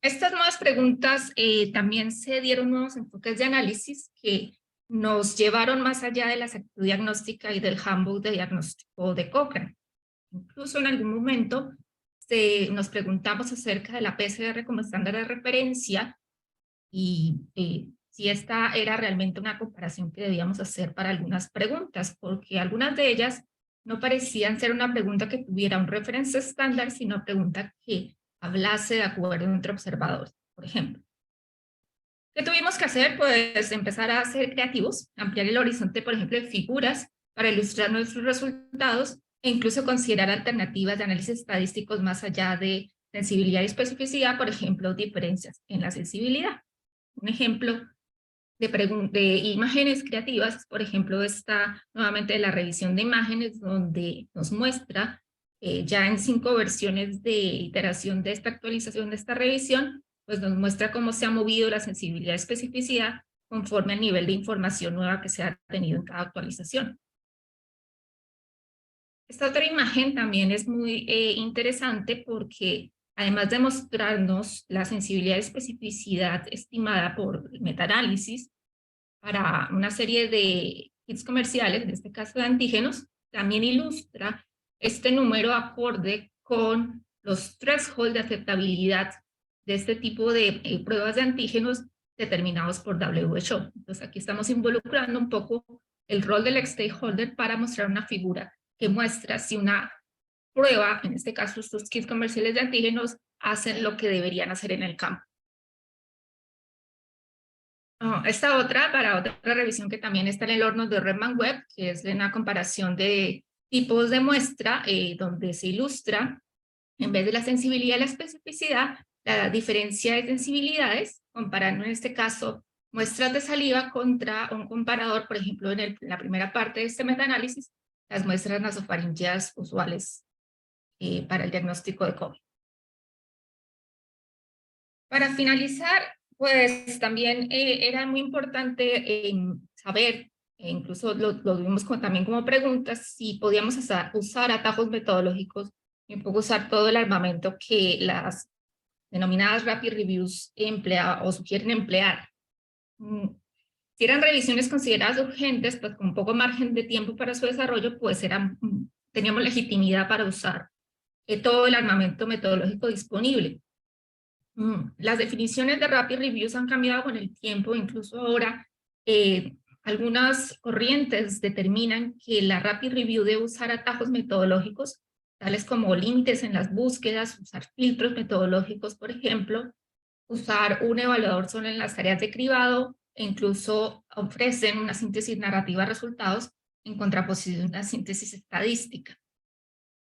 estas nuevas preguntas también se dieron nuevos enfoques de análisis que nos llevaron más allá de la exactitud diagnóstica y del handbook de diagnóstico de Cochrane. Incluso en algún momento nos preguntamos acerca de la PCR como estándar de referencia y si esta era realmente una comparación que debíamos hacer para algunas preguntas, porque algunas de ellas no parecían ser una pregunta que tuviera un referencia estándar, sino una pregunta que hablase de acuerdo entre observadores, por ejemplo. ¿Qué tuvimos que hacer? Pues empezar a ser creativos, ampliar el horizonte, por ejemplo, de figuras para ilustrar nuestros resultados e incluso considerar alternativas de análisis estadísticos más allá de sensibilidad y especificidad, por ejemplo, diferencias en la sensibilidad. Un ejemplo de imágenes creativas, por ejemplo, está nuevamente la revisión de imágenes, donde nos muestra ya en 5 versiones de iteración de esta actualización de esta revisión, pues nos muestra cómo se ha movido la sensibilidad y especificidad conforme al nivel de información nueva que se ha tenido en cada actualización. Esta otra imagen también es muy interesante porque además de mostrarnos la sensibilidad y especificidad estimada por metaanálisis para una serie de kits comerciales, en este caso de antígenos, también ilustra este número acorde con los thresholds de aceptabilidad de este tipo de pruebas de antígenos determinados por WHO. Entonces aquí estamos involucrando un poco el rol del stakeholder para mostrar una figura que muestra si una prueba, en este caso estos kits comerciales de antígenos, hacen lo que deberían hacer en el campo. Esta otra, para otra revisión que también está en el horno de Redman Web, que es una comparación de tipos de muestra, donde se ilustra, en vez de la sensibilidad y la especificidad, la diferencia de sensibilidades, comparando en este caso muestras de saliva contra un comparador, por ejemplo, en la primera parte de este metaanálisis, las muestras nasofaríngeas usuales para el diagnóstico de COVID. Para finalizar, pues también era muy importante saber, incluso lo vimos también como preguntas, si podíamos usar atajos metodológicos y un poco usar todo el armamento que las denominadas rapid reviews emplean o sugieren emplear. Si eran revisiones consideradas urgentes, pues con poco margen de tiempo para su desarrollo, pues teníamos legitimidad para usar todo el armamento metodológico disponible. Las definiciones de rapid reviews han cambiado con el tiempo, incluso ahora algunas corrientes determinan que la rapid review debe usar atajos metodológicos, tales como límites en las búsquedas, usar filtros metodológicos, por ejemplo, usar un evaluador solo en las tareas de cribado, e incluso ofrecen una síntesis narrativa de resultados en contraposición a una síntesis estadística.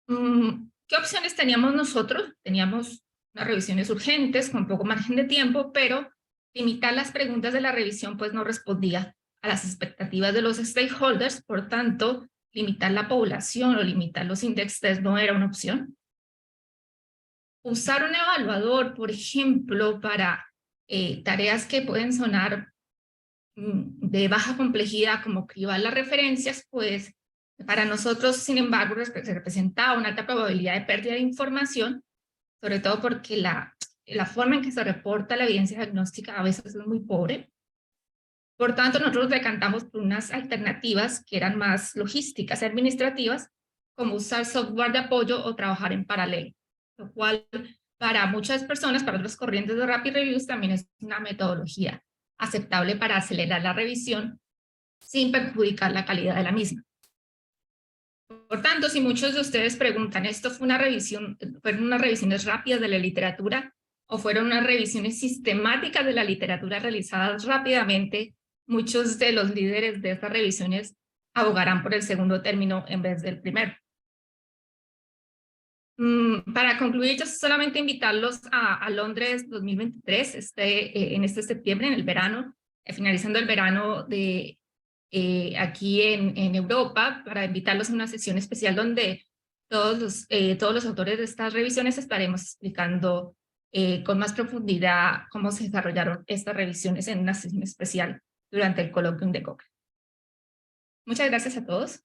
¿Qué opciones teníamos nosotros? Teníamos unas revisiones urgentes con poco margen de tiempo, pero limitar las preguntas de la revisión pues no respondía a las expectativas de los stakeholders, por tanto, limitar la población o limitar los index test no era una opción. Usar un evaluador, por ejemplo, para tareas que pueden sonar de baja complejidad, como cribar las referencias, pues para nosotros, sin embargo, se representaba una alta probabilidad de pérdida de información, sobre todo porque la forma en que se reporta la evidencia diagnóstica a veces es muy pobre. Por tanto, nosotros decantamos por unas alternativas que eran más logísticas y administrativas, como usar software de apoyo o trabajar en paralelo, lo cual para muchas personas, para otras corrientes de Rapid Reviews, también es una metodología aceptable para acelerar la revisión sin perjudicar la calidad de la misma. Por tanto, si muchos de ustedes preguntan, ¿esto fue una revisión, fueron unas revisiones rápidas de la literatura o fueron unas revisiones sistemáticas de la literatura realizadas rápidamente? Muchos de los líderes de estas revisiones abogarán por el segundo término en vez del primero. Para concluir, yo solamente invitarlos a Londres 2023, en este septiembre, en el verano, finalizando el verano de aquí en Europa, para invitarlos a una sesión especial donde todos los autores de estas revisiones estaremos explicando con más profundidad cómo se desarrollaron estas revisiones en una sesión especial durante el Colloquium de Cochrane. Muchas gracias a todos.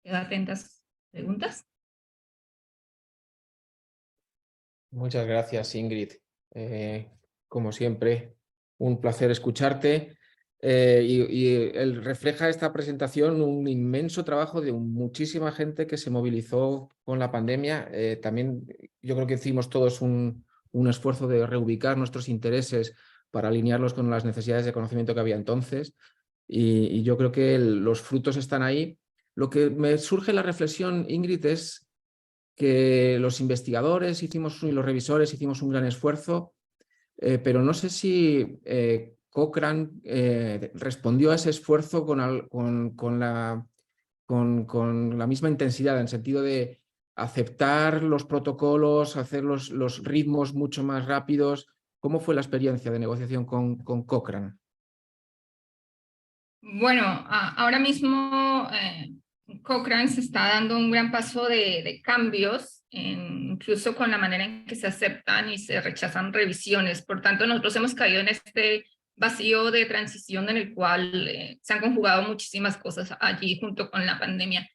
Quedo atenta a sus preguntas. Muchas gracias, Ingrid. Como siempre, un placer escucharte. Refleja esta presentación un inmenso trabajo de muchísima gente que se movilizó con la pandemia. También yo creo que hicimos todos un esfuerzo de reubicar nuestros intereses para alinearlos con las necesidades de conocimiento que había entonces. Y yo creo que los frutos están ahí. Lo que me surge la reflexión, Ingrid, es que los investigadores y los revisores hicimos un gran esfuerzo, pero no sé si Cochrane respondió a ese esfuerzo con la misma intensidad, en el sentido de aceptar los protocolos, hacer los ritmos mucho más rápidos. ¿Cómo fue la experiencia de negociación con Cochrane? Bueno, ahora mismo Cochrane se está dando un gran paso de cambios, incluso con la manera en que se aceptan y se rechazan revisiones. Por tanto, nosotros hemos caído en este vacío de transición en el cual se han conjugado muchísimas cosas allí junto con la pandemia.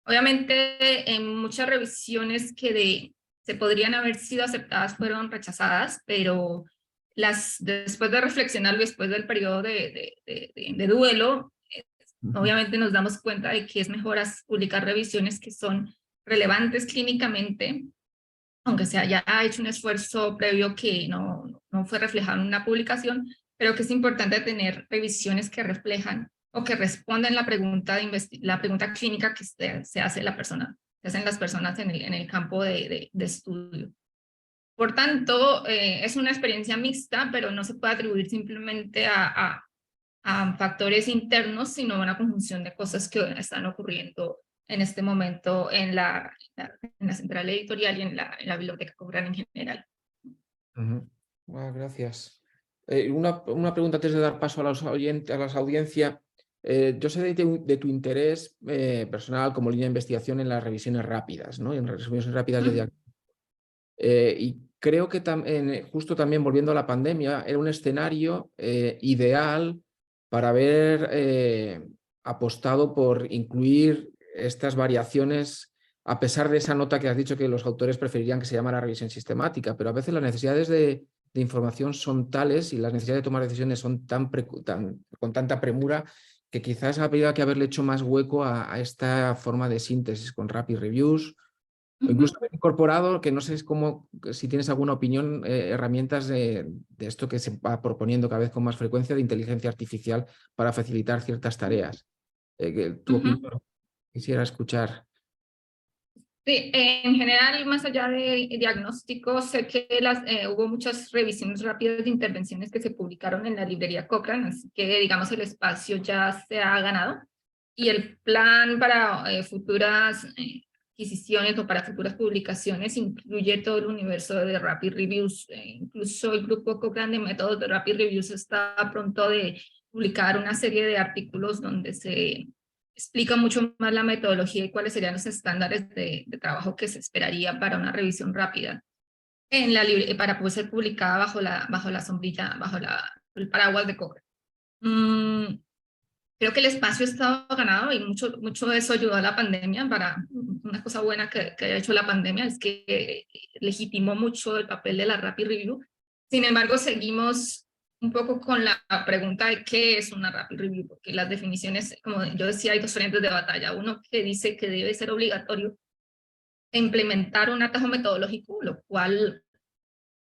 Obviamente, en muchas revisiones que se podrían haber sido aceptadas fueron rechazadas, pero después de reflexionarlo, después del periodo de duelo, obviamente nos damos cuenta de que es mejor publicar revisiones que son relevantes clínicamente, aunque se haya hecho un esfuerzo previo que no fue reflejado en una publicación, pero que es importante tener revisiones que reflejan o que responden la pregunta clínica que se hace se hacen las personas en el campo de estudio. Por tanto, es una experiencia mixta, pero no se puede atribuir simplemente a factores internos, sino a una conjunción de cosas que están ocurriendo en este momento en la central editorial y en la biblioteca Cochrane en general. Gracias. Una pregunta antes de dar paso a la audiencia. Yo sé de tu interés personal como línea de investigación en las revisiones rápidas, ¿no? En las revisiones rápidas de diagnóstico. Y creo que justo también volviendo a la pandemia, era un escenario ideal para haber apostado por incluir estas variaciones, a pesar de esa nota que has dicho que los autores preferirían que se llamara revisión sistemática, pero a veces las necesidades de información son tales y las necesidades de tomar decisiones son con tanta premura que quizás habría que haberle hecho más hueco a esta forma de síntesis con rapid reviews. O incluso haber incorporado, que no sé si tienes alguna opinión, herramientas de esto que se va proponiendo cada vez con más frecuencia de inteligencia artificial para facilitar ciertas tareas. Tu opinión quisiera escuchar. Sí, en general, más allá de diagnóstico, sé que hubo muchas revisiones rápidas de intervenciones que se publicaron en la librería Cochrane, así que, digamos, el espacio ya se ha ganado. Y el plan para futuras adquisiciones o para futuras publicaciones incluye todo el universo de Rapid Reviews. Incluso el grupo Cochrane de métodos de Rapid Reviews está pronto de publicar una serie de artículos donde se explica mucho más la metodología y cuáles serían los estándares de trabajo que se esperaría para una revisión rápida para poder ser publicada bajo la sombrilla, bajo el paraguas de Cochrane. Creo que el espacio está ganado y mucho de eso ayudó a la pandemia. Una cosa buena que ha hecho la pandemia es que legitimó mucho el papel de la Rapid Review. Sin embargo, seguimos un poco con la pregunta de qué es una Rapid Review, porque las definiciones, como yo decía, hay dos frentes de batalla. Uno que dice que debe ser obligatorio implementar un atajo metodológico, lo cual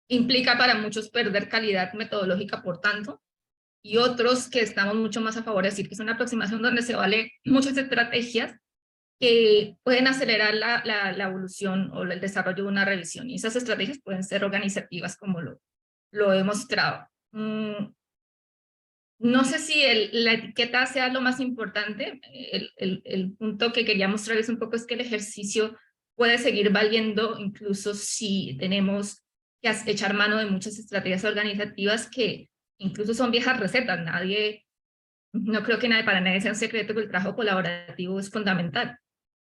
implica para muchos perder calidad metodológica, por tanto, y otros que estamos mucho más a favor de decir que es una aproximación donde se vale muchas estrategias que pueden acelerar la evolución o el desarrollo de una revisión. Y esas estrategias pueden ser organizativas, como lo he mostrado. No sé si la etiqueta sea lo más importante. El punto que quería mostrarles un poco es que el ejercicio puede seguir valiendo incluso si tenemos que echar mano de muchas estrategias organizativas que incluso son viejas recetas. No creo que para nadie sea un secreto que el trabajo colaborativo es fundamental.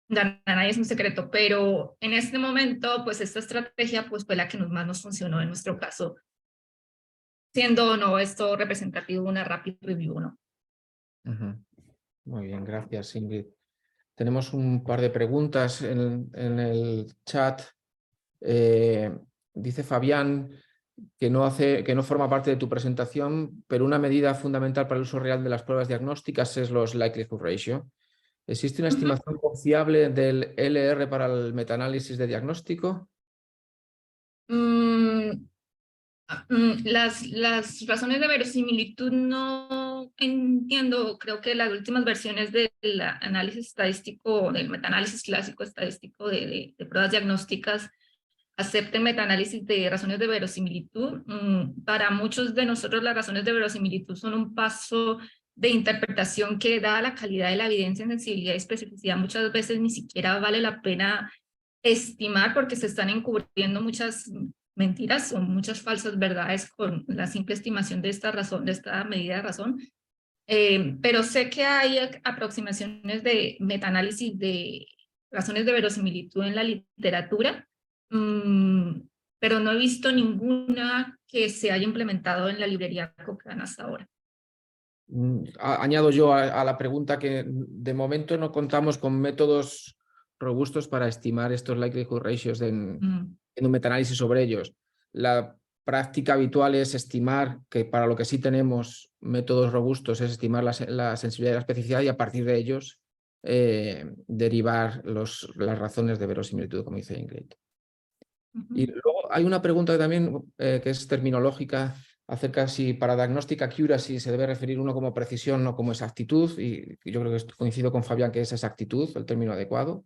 Para nadie es un secreto, pero en este momento, pues esta estrategia pues, fue la que más nos funcionó en nuestro caso, siendo o no esto representativo de una rapid review, ¿no? Muy bien, gracias, Ingrid. Tenemos un par de preguntas en el chat. Dice Fabián que no forma parte de tu presentación, pero una medida fundamental para el uso real de las pruebas diagnósticas es los likelihood ratio. ¿Existe una estimación confiable del LR para el metaanálisis de diagnóstico? Las razones de verosimilitud no entiendo. Creo que las últimas versiones del análisis estadístico, del metaanálisis clásico estadístico de pruebas diagnósticas, acepten metaanálisis de razones de verosimilitud. Para muchos de nosotros las razones de verosimilitud son un paso de interpretación que, dada la calidad de la evidencia en sensibilidad y especificidad, muchas veces ni siquiera vale la pena estimar, porque se están encubriendo muchas mentiras o muchas falsas verdades con la simple estimación de esta razón, de esta medida de razón. Pero sé que hay aproximaciones de metaanálisis de razones de verosimilitud en la literatura, pero no he visto ninguna que se haya implementado en la librería Cochrane hasta ahora. Añado yo a la pregunta que de momento no contamos con métodos robustos para estimar estos likelihood ratios en un metaanálisis sobre ellos. La práctica habitual es estimar, que para lo que sí tenemos métodos robustos, es estimar la sensibilidad y la especificidad, y a partir de ellos derivar las razones de verosimilitud, como dice Ingrid. Y luego hay una pregunta también que es terminológica, acerca si para diagnostic accuracy se debe referir uno como precisión, no como exactitud, y yo creo que coincido con Fabián que es exactitud el término adecuado.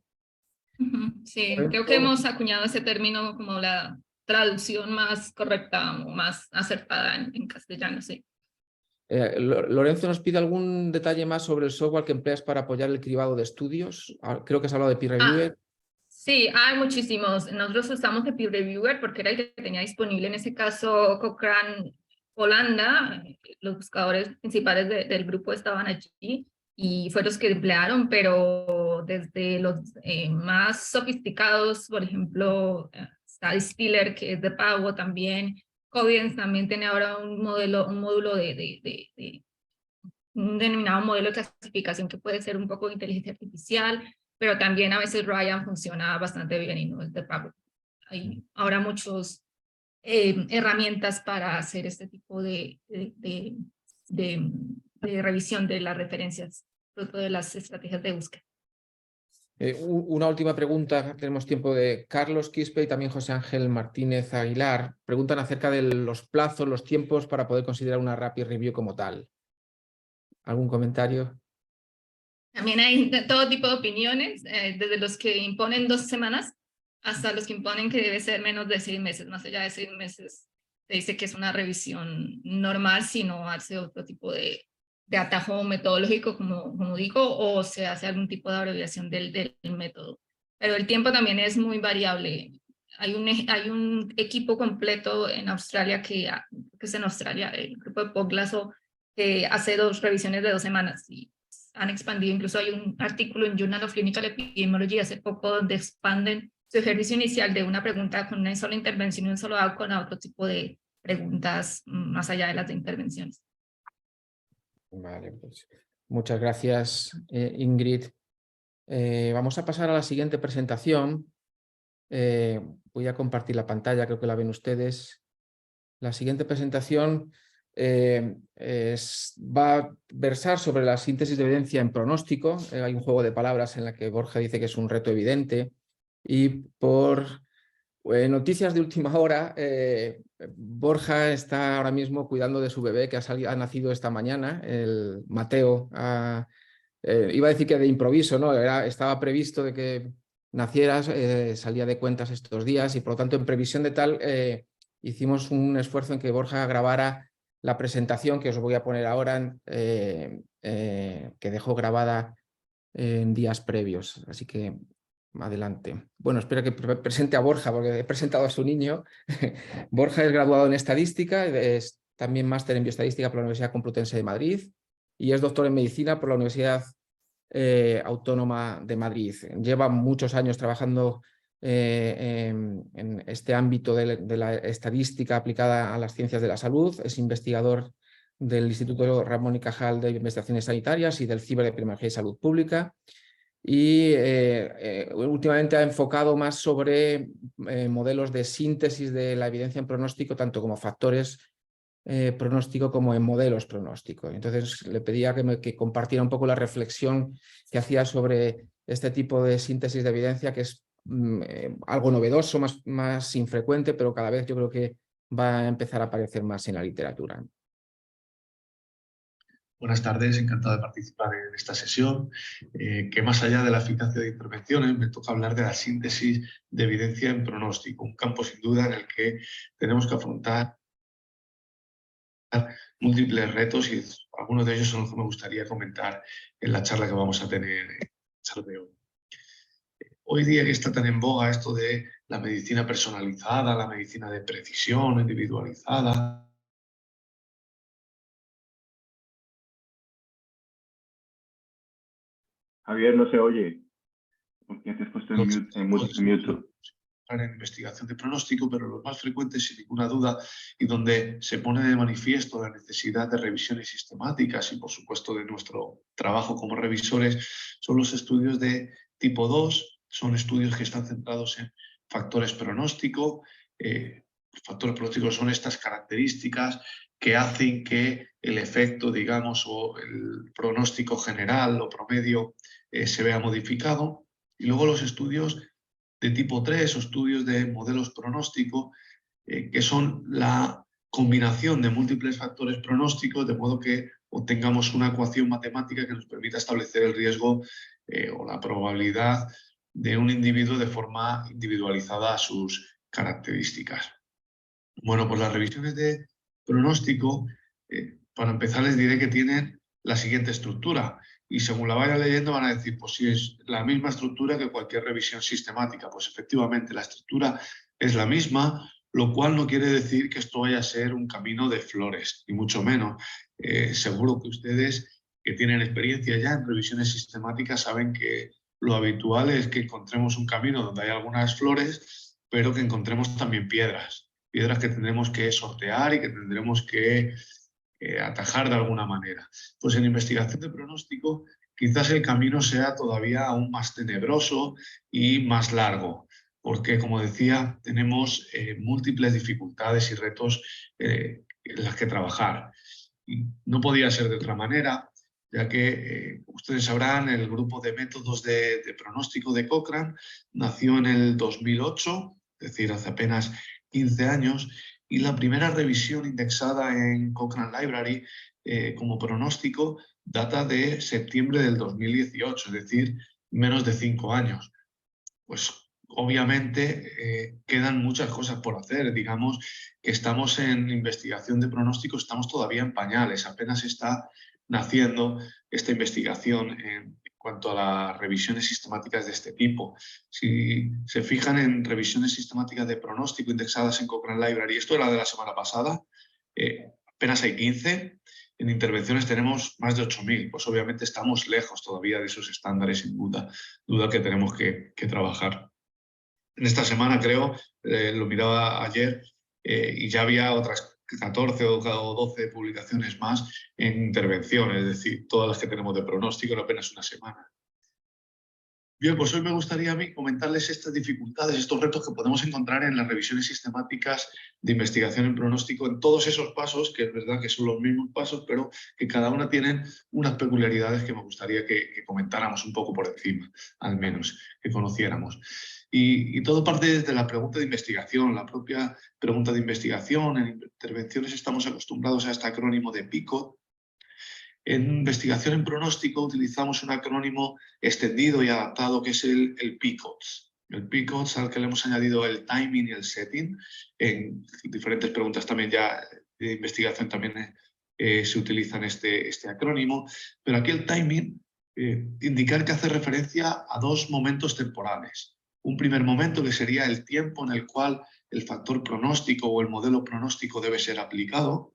Sí, creo que hemos acuñado ese término como la traducción más correcta o más acertada en castellano, sí. Lorenzo nos pide algún detalle más sobre el software que empleas para apoyar el cribado de estudios. Creo que has hablado de Peer Reviewer. Sí, hay muchísimos. Nosotros usamos de Peer Reviewer porque era el que tenía disponible en ese caso Cochrane Holanda. Los buscadores principales del grupo estaban allí y fueron los que emplearon, pero desde los más sofisticados, por ejemplo, StudyStiller, que es de pago también. Codence también tiene ahora un módulo un denominado modelo de clasificación que puede ser un poco de inteligencia artificial, pero también a veces Ryan funciona bastante bien y no es de pago. Hay ahora muchas herramientas para hacer este tipo de revisión de las referencias, fruto de las estrategias de búsqueda. Una última pregunta, tenemos tiempo, de Carlos Quispe y también José Ángel Martínez Aguilar. Preguntan acerca de los plazos, los tiempos para poder considerar una rapid review como tal. ¿Algún comentario? También hay todo tipo de opiniones, desde los que imponen 2 semanas hasta los que imponen que debe ser menos de 6 meses. Más allá de 6 meses se dice que es una revisión normal, si no hace otro tipo de atajo metodológico, como digo, o se hace algún tipo de abreviación del método. Pero el tiempo también es muy variable. Hay un equipo completo en Australia que es en Australia, el grupo de Poglaso, que hace 2 revisiones de 2 semanas y han expandido. Incluso hay un artículo en Journal of Clinical Epidemiology hace poco donde expanden su ejercicio inicial de una pregunta con una sola intervención y un solo outcome a otro tipo de preguntas más allá de las de intervenciones. Vale, pues muchas gracias, Ingrid. Vamos a pasar a la siguiente presentación. Voy a compartir la pantalla, creo que la ven ustedes. La siguiente presentación va a versar sobre la síntesis de evidencia en pronóstico. Hay un juego de palabras en la que Borja dice que es un reto evidente. Y por noticias de última hora, Borja está ahora mismo cuidando de su bebé que ha nacido esta mañana. El Mateo ha iba a decir que de improviso, ¿no? Estaba previsto de que nacieras, salía de cuentas estos días y por lo tanto en previsión de tal hicimos un esfuerzo en que Borja grabara la presentación que os voy a poner ahora, que dejó grabada en días previos. Así que adelante. Bueno, espero que presente a Borja porque he presentado a su niño. Borja es graduado en estadística, es también máster en bioestadística por la Universidad Complutense de Madrid y es doctor en medicina por la Universidad Autónoma de Madrid. Lleva muchos años trabajando en este ámbito de la estadística aplicada a las ciencias de la salud. Es investigador del Instituto Ramón y Cajal de Investigaciones Sanitarias y del CIBER de Epidemiología y Salud Pública. Y últimamente ha enfocado más sobre modelos de síntesis de la evidencia en pronóstico, tanto como factores pronóstico como en modelos pronóstico. Entonces le pedía que compartiera un poco la reflexión que hacía sobre este tipo de síntesis de evidencia, que es algo novedoso, más infrecuente, pero cada vez yo creo que va a empezar a aparecer más en la literatura. Buenas tardes, encantado de participar en esta sesión, que más allá de la eficacia de intervenciones me toca hablar de la síntesis de evidencia en pronóstico, un campo sin duda en el que tenemos que afrontar múltiples retos y algunos de ellos son los que me gustaría comentar en la charla que vamos a tener hoy. Hoy día que está tan en boga esto de la medicina personalizada, la medicina de precisión, individualizada. Javier, no se oye. ¿Por qué te has puesto en mute? En investigación de pronóstico, pero los más frecuentes, sin ninguna duda, y donde se pone de manifiesto la necesidad de revisiones sistemáticas y, por supuesto, de nuestro trabajo como revisores, son los estudios de tipo 2, son estudios que están centrados en factores pronóstico. Factores pronósticos son estas características que hacen que el efecto, digamos, o el pronóstico general o promedio se vea modificado. Y luego los estudios de tipo 3 o estudios de modelos pronóstico, que son la combinación de múltiples factores pronósticos, de modo que obtengamos una ecuación matemática que nos permita establecer el riesgo o la probabilidad de un individuo de forma individualizada a sus características. Bueno, pues las revisiones de pronóstico, para empezar les diré que tienen la siguiente estructura. Y según la vaya leyendo van a decir, pues si es la misma estructura que cualquier revisión sistemática. Pues efectivamente la estructura es la misma, lo cual no quiere decir que esto vaya a ser un camino de flores, ni mucho menos. Seguro que ustedes que tienen experiencia ya en revisiones sistemáticas saben que lo habitual es que encontremos un camino donde hay algunas flores, pero que encontremos también piedras que tendremos que sortear y que tendremos que atajar de alguna manera. Pues en investigación de pronóstico quizás el camino sea todavía aún más tenebroso y más largo, porque como decía, tenemos múltiples dificultades y retos en las que trabajar. Y no podía ser de otra manera, ya que ustedes sabrán, el grupo de métodos de pronóstico de Cochrane nació en el 2008, es decir, hace apenas 15 años, y la primera revisión indexada en Cochrane Library como pronóstico data de septiembre del 2018, es decir, menos de 5 años. Pues obviamente quedan muchas cosas por hacer. Digamos que estamos en investigación de pronóstico, estamos todavía en pañales, apenas está naciendo esta investigación en cuanto a las revisiones sistemáticas de este tipo. Si se fijan en revisiones sistemáticas de pronóstico indexadas en Cochrane Library, esto era de la semana pasada, apenas hay 15, en intervenciones tenemos más de 8.000, pues obviamente estamos lejos todavía de esos estándares, sin duda que tenemos que trabajar. En esta semana creo, lo miraba ayer, y ya había otras 14 o 12 publicaciones más en intervenciones, es decir, todas las que tenemos de pronóstico en apenas una semana. Bien, pues hoy me gustaría a mí comentarles estas dificultades, estos retos que podemos encontrar en las revisiones sistemáticas de investigación en pronóstico, en todos esos pasos, que es verdad que son los mismos pasos, pero que cada una tienen unas peculiaridades que me gustaría que comentáramos un poco por encima, al menos, que conociéramos. Y todo parte desde la pregunta de investigación, la propia pregunta de investigación. En intervenciones estamos acostumbrados a este acrónimo de PICOT, En investigación en pronóstico utilizamos un acrónimo extendido y adaptado que es el PICOTS. El PICOTS al que le hemos añadido el timing y el setting. En diferentes preguntas también ya de investigación también se utilizan este acrónimo. Pero aquí el timing, indicar que hace referencia a dos momentos temporales. Un primer momento que sería el tiempo en el cual el factor pronóstico o el modelo pronóstico debe ser aplicado.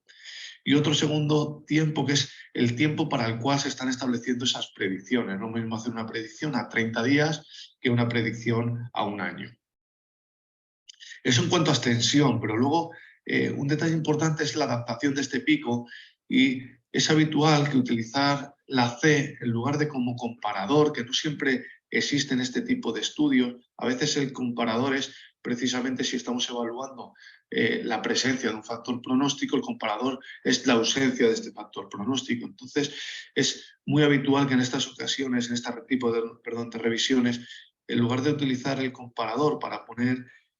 Y otro segundo tiempo que es el tiempo para el cual se están estableciendo esas predicciones. No es lo mismo hacer una predicción a 30 días que una predicción a un año. Eso en cuanto a extensión, pero luego un detalle importante es la adaptación de este pico, y es habitual que utilizar la C en lugar de como comparador, que no siempre existe en este tipo de estudios. A veces el comparador es precisamente si estamos evaluando la presencia de un factor pronóstico, el comparador es la ausencia de este factor pronóstico. Entonces es muy habitual que en estas ocasiones, en este tipo de revisiones, en lugar de utilizar el comparador para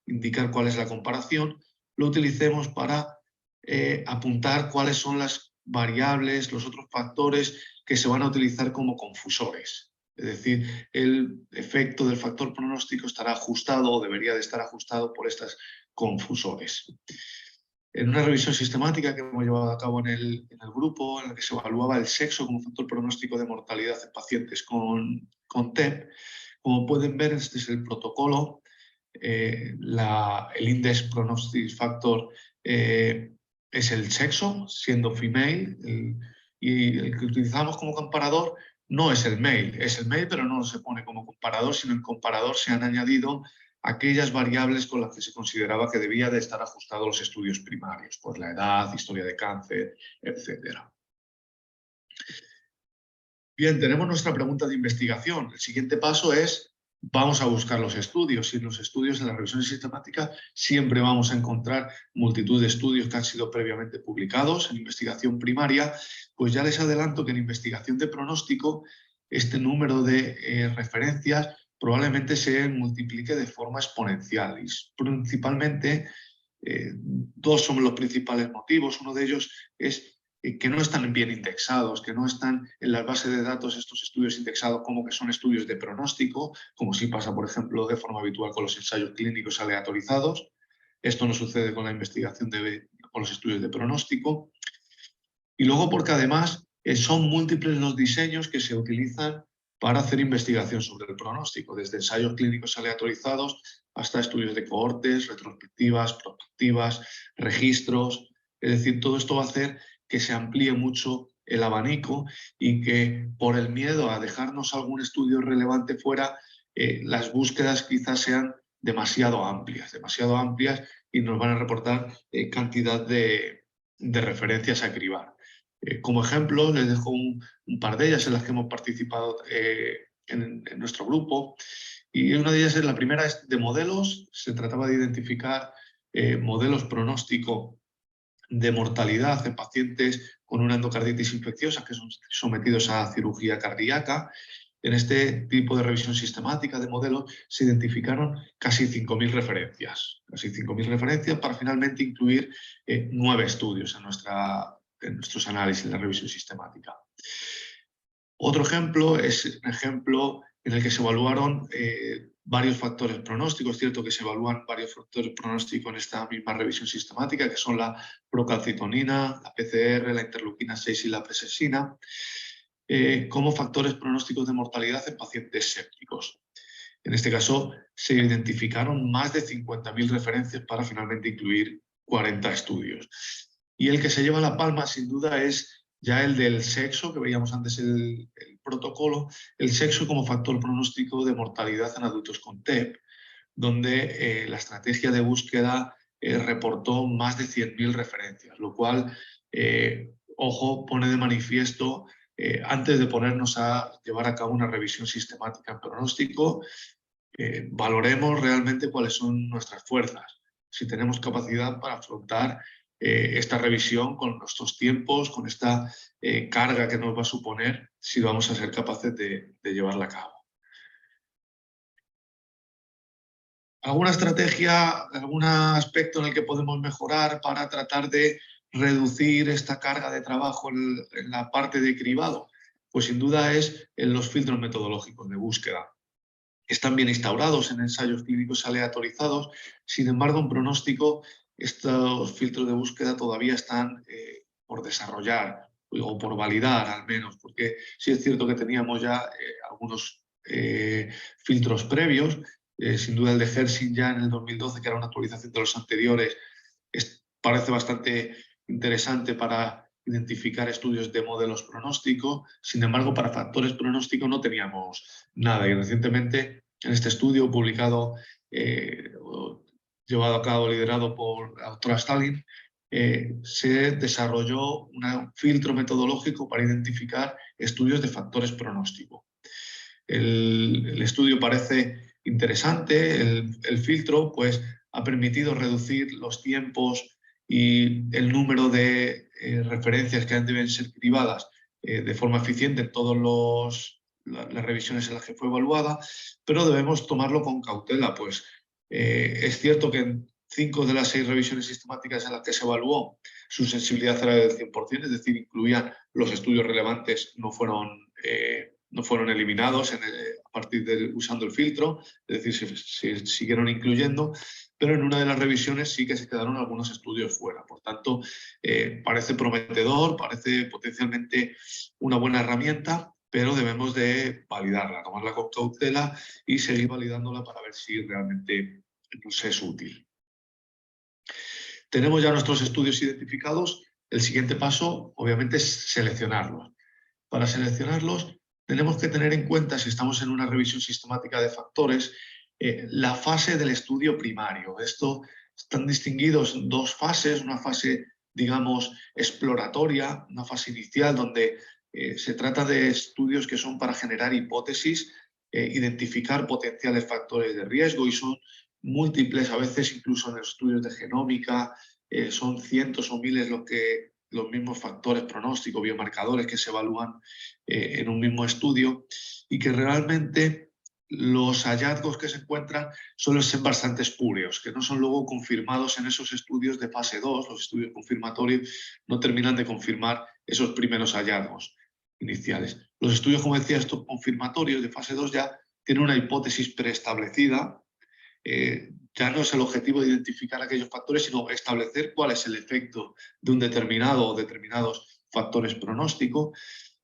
indicar cuál es la comparación, lo utilicemos para apuntar cuáles son las variables, los otros factores que se van a utilizar como confusores. Es decir, el efecto del factor pronóstico estará ajustado o debería de estar ajustado por estos confusores. En una revisión sistemática que hemos llevado a cabo en el grupo, en la que se evaluaba el sexo como factor pronóstico de mortalidad en pacientes con TEP, como pueden ver, este es el protocolo. El Index Prognostic Factor es el sexo, siendo female, y el que utilizamos como comparador no es el male, es el male, pero no se pone como comparador, sino en comparador se han añadido aquellas variables con las que se consideraba que debía de estar ajustado los estudios primarios, pues la edad, historia de cáncer, etc. Bien, tenemos nuestra pregunta de investigación. El siguiente paso es: vamos a buscar los estudios, y en los estudios, en la revisión sistemática, siempre vamos a encontrar multitud de estudios que han sido previamente publicados. En investigación primaria, pues ya les adelanto que en investigación de pronóstico este número de referencias probablemente se multiplique de forma exponencial. Y principalmente, dos son los principales motivos. Uno de ellos es que no están bien indexados, que no están en las bases de datos estos estudios indexados como que son estudios de pronóstico, como sí pasa, por ejemplo, de forma habitual con los ensayos clínicos aleatorizados. Esto no sucede con la investigación con los estudios de pronóstico. Y luego porque además son múltiples los diseños que se utilizan para hacer investigación sobre el pronóstico, desde ensayos clínicos aleatorizados hasta estudios de cohortes, retrospectivas, prospectivas, registros. Es decir, todo esto va a hacer que se amplíe mucho el abanico y que, por el miedo a dejarnos algún estudio relevante fuera, las búsquedas quizás sean demasiado amplias y nos van a reportar cantidad de referencias a cribar. Como ejemplo, les dejo un par de ellas en las que hemos participado en nuestro grupo. Y una de ellas, la primera, es de modelos. Se trataba de identificar modelos pronóstico de mortalidad en pacientes con una endocarditis infecciosa que son sometidos a cirugía cardíaca. En este tipo de revisión sistemática de modelos se identificaron casi 5.000 referencias. Casi 5.000 referencias para finalmente incluir 9 estudios en nuestros análisis en la revisión sistemática. Otro ejemplo es un ejemplo en el que se evaluaron varios factores pronósticos. Es cierto que se evalúan varios factores pronósticos en esta misma revisión sistemática, que son la procalcitonina, la PCR, la interleuquina 6 y la presexina, como factores pronósticos de mortalidad en pacientes sépticos. En este caso se identificaron más de 50.000 referencias para finalmente incluir 40 estudios. Y el que se lleva la palma, sin duda, es ya el del sexo, que veíamos antes el protocolo, el sexo como factor pronóstico de mortalidad en adultos con TEP, donde la estrategia de búsqueda reportó más de 100.000 referencias, lo cual, ojo, pone de manifiesto, antes de ponernos a llevar a cabo una revisión sistemática en pronóstico, valoremos realmente cuáles son nuestras fuerzas, si tenemos capacidad para afrontar esta revisión con nuestros tiempos, con esta carga que nos va a suponer, si vamos a ser capaces de llevarla a cabo. ¿Alguna estrategia, algún aspecto en el que podemos mejorar para tratar de reducir esta carga de trabajo en la parte de cribado? Pues sin duda es en los filtros metodológicos de búsqueda. Están bien instaurados en ensayos clínicos aleatorizados, sin embargo, en pronóstico estos filtros de búsqueda todavía están por desarrollar o por validar al menos, porque sí es cierto que teníamos ya algunos filtros previos, sin duda el de Hersing ya en el 2012, que era una actualización de los anteriores, parece bastante interesante para identificar estudios de modelos pronóstico. Sin embargo, para factores pronóstico no teníamos nada, y recientemente en este estudio publicado, llevado a cabo, liderado por la doctora Stalin, se desarrolló un filtro metodológico para identificar estudios de factores pronóstico. El estudio parece interesante, el filtro pues, ha permitido reducir los tiempos y el número de referencias que deben ser cribadas de forma eficiente en todas las revisiones en las que fue evaluada, pero debemos tomarlo con cautela, pues es cierto que en 5 de las 6 revisiones sistemáticas en las que se evaluó su sensibilidad era del 100%, es decir, incluían los estudios relevantes, no fueron eliminados a partir de usando el filtro, es decir, se siguieron incluyendo, pero en una de las revisiones sí que se quedaron algunos estudios fuera. Por tanto, parece prometedor, parece potencialmente una buena herramienta, pero debemos de validarla, tomarla con cautela y seguir validándola para ver si realmente nos es útil. Tenemos ya nuestros estudios identificados. El siguiente paso, obviamente, es seleccionarlos. Para seleccionarlos, tenemos que tener en cuenta, si estamos en una revisión sistemática de factores, la fase del estudio primario. Esto están distinguidos en 2 fases, una fase, digamos, exploratoria, una fase inicial donde se trata de estudios que son para generar hipótesis, identificar potenciales factores de riesgo, y son múltiples, a veces incluso en los estudios de genómica, son cientos o miles los mismos factores pronósticos, biomarcadores que se evalúan en un mismo estudio, y que realmente los hallazgos que se encuentran suelen ser bastante espurios, que no son luego confirmados en esos estudios de fase 2, los estudios confirmatorios no terminan de confirmar esos primeros hallazgos iniciales. Los estudios, como decía, estos confirmatorios de fase 2 ya tienen una hipótesis preestablecida. Ya no es el objetivo de identificar aquellos factores, sino establecer cuál es el efecto de un determinado o determinados factores pronósticos.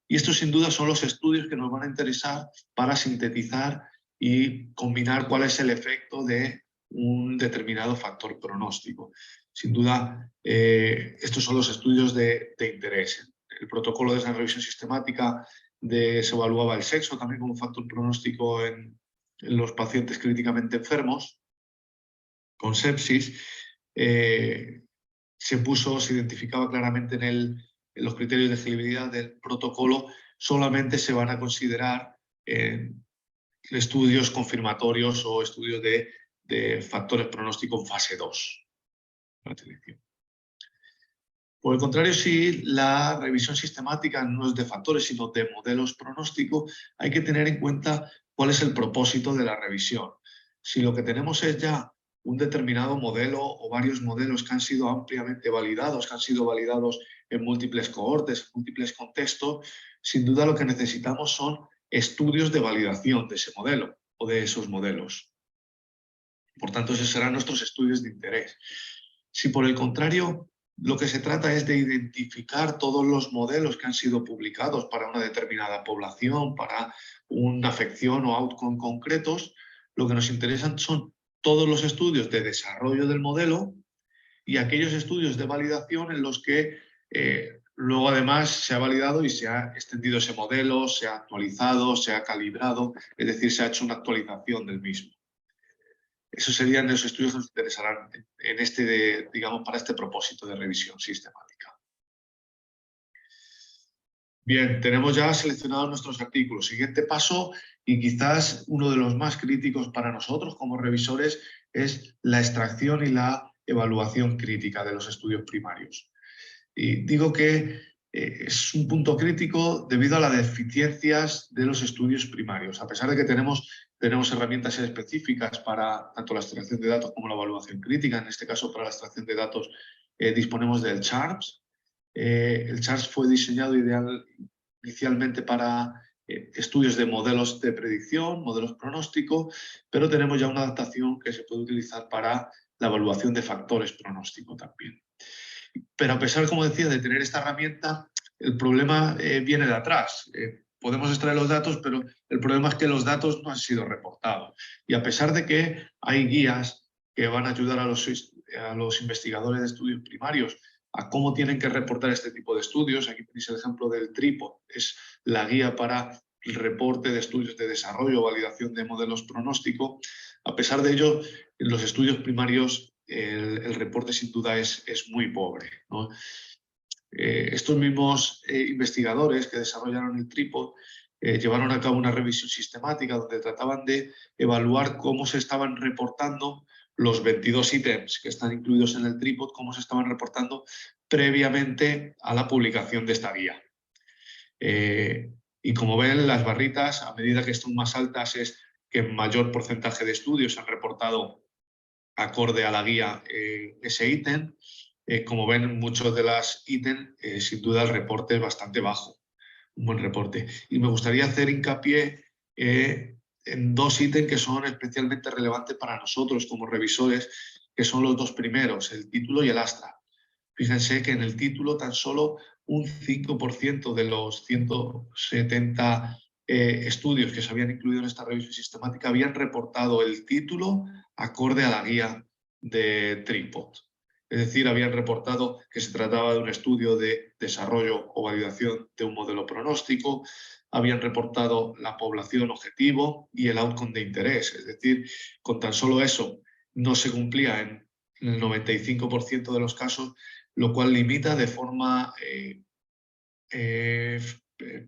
Y estos sin duda son los estudios que nos van a interesar para sintetizar y combinar cuál es el efecto de un determinado factor pronóstico. Sin duda, estos son los estudios de interés. El protocolo de esa revisión sistemática se evaluaba el sexo también como factor pronóstico en los pacientes críticamente enfermos con sepsis. Se identificaba claramente en los criterios de elegibilidad del protocolo, solamente se van a considerar estudios confirmatorios o estudios de factores pronósticos en fase 2. Por el contrario, si la revisión sistemática no es de factores, sino de modelos pronósticos, hay que tener en cuenta cuál es el propósito de la revisión. Si lo que tenemos es ya un determinado modelo o varios modelos que han sido ampliamente validados, que han sido validados en múltiples cohortes, en múltiples contextos, sin duda lo que necesitamos son estudios de validación de ese modelo o de esos modelos. Por tanto, esos serán nuestros estudios de interés. Si por el contrario lo que se trata es de identificar todos los modelos que han sido publicados para una determinada población, para una afección o outcome concretos, lo que nos interesan son todos los estudios de desarrollo del modelo y aquellos estudios de validación en los que luego además se ha validado y se ha extendido ese modelo, se ha actualizado, se ha calibrado, es decir, se ha hecho una actualización del mismo. Esos serían los estudios que nos interesarán para este propósito de revisión sistemática. Bien, tenemos ya seleccionados nuestros artículos. Siguiente paso, y quizás uno de los más críticos para nosotros como revisores, es la extracción y la evaluación crítica de los estudios primarios. Y digo que es un punto crítico debido a las deficiencias de los estudios primarios. A pesar de que tenemos herramientas específicas para tanto la extracción de datos como la evaluación crítica, en este caso para la extracción de datos disponemos del CHARMS, El CHARMS fue diseñado inicialmente para estudios de modelos de predicción, modelos pronóstico, pero tenemos ya una adaptación que se puede utilizar para la evaluación de factores pronóstico también. Pero a pesar, como decía, de tener esta herramienta, el problema viene de atrás. Podemos extraer los datos, pero el problema es que los datos no han sido reportados. Y a pesar de que hay guías que van a ayudar a los investigadores de estudios primarios a cómo tienen que reportar este tipo de estudios, aquí tenéis el ejemplo del TRIPOD, es la guía para el reporte de estudios de desarrollo o validación de modelos pronóstico. A pesar de ello, en los estudios primarios el reporte sin duda es muy pobre, ¿no? Estos mismos investigadores que desarrollaron el TRIPOD llevaron a cabo una revisión sistemática donde trataban de evaluar cómo se estaban reportando los 22 ítems que están incluidos en el TRIPOD, cómo se estaban reportando previamente a la publicación de esta guía. Y como ven, las barritas, a medida que están más altas, es que mayor porcentaje de estudios han reportado acorde a la guía ese ítem. Como ven, muchos de los ítems, sin duda el reporte es bastante bajo, un buen reporte. Y me gustaría hacer hincapié en dos ítems que son especialmente relevantes para nosotros como revisores, que son los dos primeros, el título y el astra. Fíjense que en el título tan solo un 5% de los 170 estudios que se habían incluido en esta revisión sistemática habían reportado el título acorde a la guía de TRIPOD. Es decir, habían reportado que se trataba de un estudio de desarrollo o validación de un modelo pronóstico, habían reportado la población objetivo y el outcome de interés. Es decir, con tan solo eso no se cumplía en el 95% de los casos, lo cual limita de forma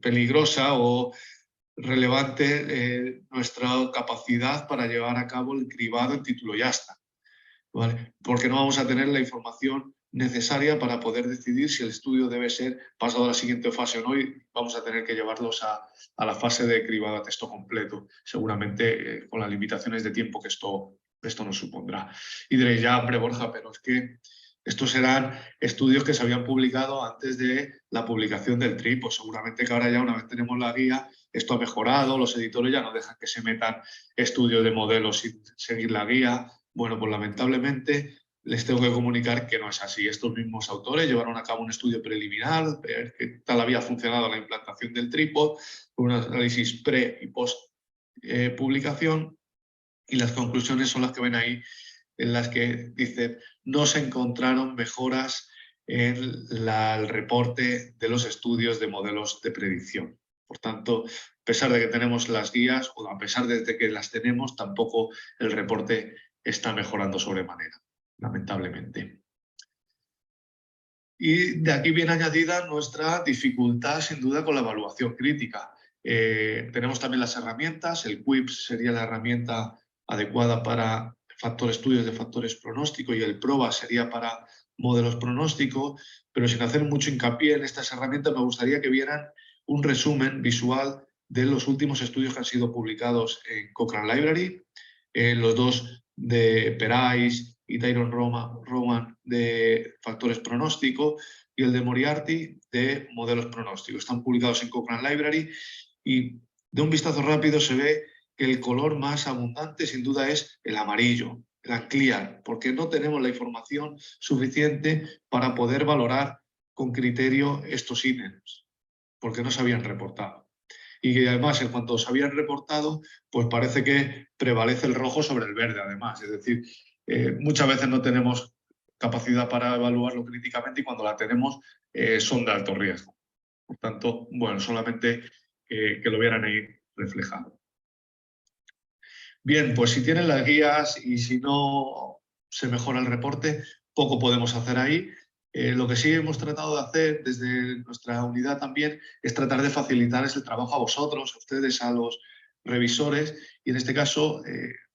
peligrosa o relevante nuestra capacidad para llevar a cabo el cribado en título y asta, ¿vale? Porque no vamos a tener la información necesaria para poder decidir si el estudio debe ser pasado a la siguiente fase o no, y vamos a tener que llevarlos a la fase de cribado a texto completo, seguramente con las limitaciones de tiempo que esto nos supondrá. Y diréis, ya, hombre, Borja, pero es que estos serán estudios que se habían publicado antes de la publicación del TRIPOD. Seguramente que ahora ya, una vez tenemos la guía, esto ha mejorado, los editores ya no dejan que se metan estudios de modelos sin seguir la guía. Bueno, pues lamentablemente les tengo que comunicar que no es así. Estos mismos autores llevaron a cabo un estudio preliminar, ver qué tal había funcionado la implantación del TRIPOD, un análisis pre y post publicación, y las conclusiones son las que ven ahí, en las que dicen no se encontraron mejoras en el reporte de los estudios de modelos de predicción. Por tanto, a pesar de que tenemos las guías, o a pesar de que las tenemos, tampoco el reporte está mejorando sobremanera, lamentablemente. Y de aquí viene añadida nuestra dificultad, sin duda, con la evaluación crítica. Tenemos también las herramientas, el QUIPS sería la herramienta adecuada para estudios de factores pronóstico, y el PROVA sería para modelos pronóstico, pero sin hacer mucho hincapié en estas herramientas, me gustaría que vieran un resumen visual de los últimos estudios que han sido publicados en Cochrane Library, los dos de Perais y Tyrone Roman de factores pronóstico, y el de Moriarty de modelos pronósticos. Están publicados en Cochrane Library, y de un vistazo rápido se ve que el color más abundante sin duda es el amarillo, el unclear, porque no tenemos la información suficiente para poder valorar con criterio estos ítems, porque no se habían reportado. Y además, en cuanto se habían reportado, pues parece que prevalece el rojo sobre el verde, además. Es decir, muchas veces no tenemos capacidad para evaluarlo críticamente, y cuando la tenemos son de alto riesgo. Por tanto, bueno, solamente que lo vieran ahí reflejado. Bien, pues si tienen las guías y si no se mejora el reporte, poco podemos hacer ahí. Lo que sí hemos tratado de hacer desde nuestra unidad también es tratar de facilitarles el trabajo a vosotros, a ustedes, a los revisores, y en este caso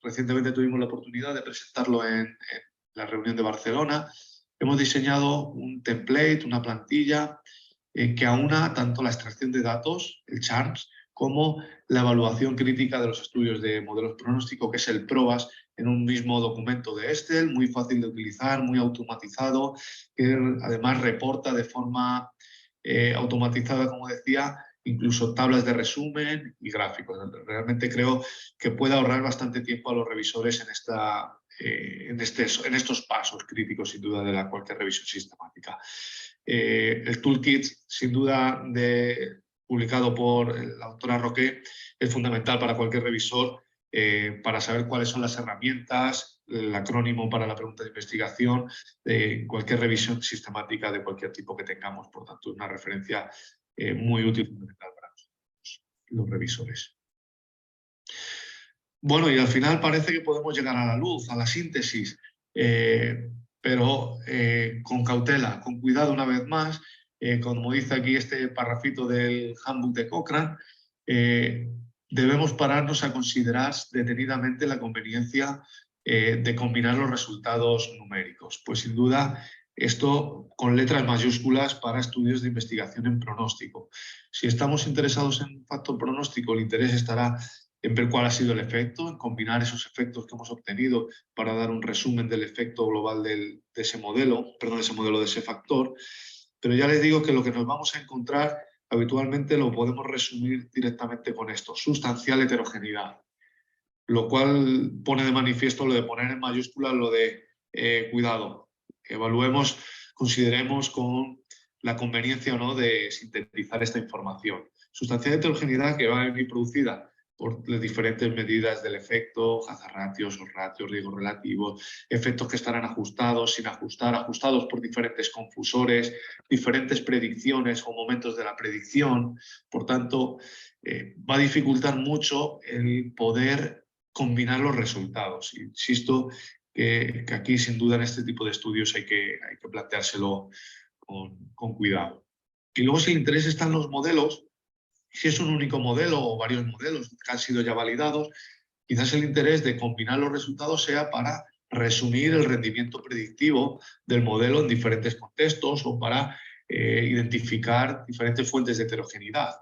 recientemente tuvimos la oportunidad de presentarlo en la reunión de Barcelona. Hemos diseñado un template, una plantilla que aúna tanto la extracción de datos, el CHARMS, como la evaluación crítica de los estudios de modelos pronóstico, que es el PROVAS, en un mismo documento de Excel, muy fácil de utilizar, muy automatizado, que además reporta de forma automatizada, como decía, incluso tablas de resumen y gráficos. Realmente creo que puede ahorrar bastante tiempo a los revisores en estos pasos críticos, sin duda, de cualquier revisión sistemática. El toolkit, sin duda, publicado por la autora Roque, es fundamental para cualquier revisor para saber cuáles son las herramientas, el acrónimo para la pregunta de investigación, de cualquier revisión sistemática de cualquier tipo que tengamos. Por tanto, es una referencia muy útil y fundamental para nosotros, los revisores. Bueno, y al final parece que podemos llegar a la luz, a la síntesis, pero con cautela, con cuidado una vez más, como dice aquí este parrafito del handbook de Cochrane, debemos pararnos a considerar detenidamente la conveniencia de combinar los resultados numéricos. Pues sin duda, esto con letras mayúsculas para estudios de investigación en pronóstico. Si estamos interesados en un factor pronóstico, el interés estará en ver cuál ha sido el efecto, en combinar esos efectos que hemos obtenido para dar un resumen del efecto global de ese modelo, de ese factor. Pero ya les digo que lo que nos vamos a encontrar habitualmente lo podemos resumir directamente con esto: sustancial heterogeneidad, lo cual pone de manifiesto lo de poner en mayúsculas lo de cuidado, evaluemos, consideremos con la conveniencia o no de sintetizar esta información. Sustancial heterogeneidad que va a venir producida por las diferentes medidas del efecto, hazard ratios, ratios, riesgos relativos, efectos que estarán ajustados, sin ajustar, ajustados por diferentes confusores, diferentes predicciones o momentos de la predicción. Por tanto, va a dificultar mucho el poder combinar los resultados. Insisto que aquí, sin duda, en este tipo de estudios hay que planteárselo con cuidado. Y luego, si el interés está en los modelos, si es un único modelo o varios modelos que han sido ya validados, quizás el interés de combinar los resultados sea para resumir el rendimiento predictivo del modelo en diferentes contextos o para identificar diferentes fuentes de heterogeneidad.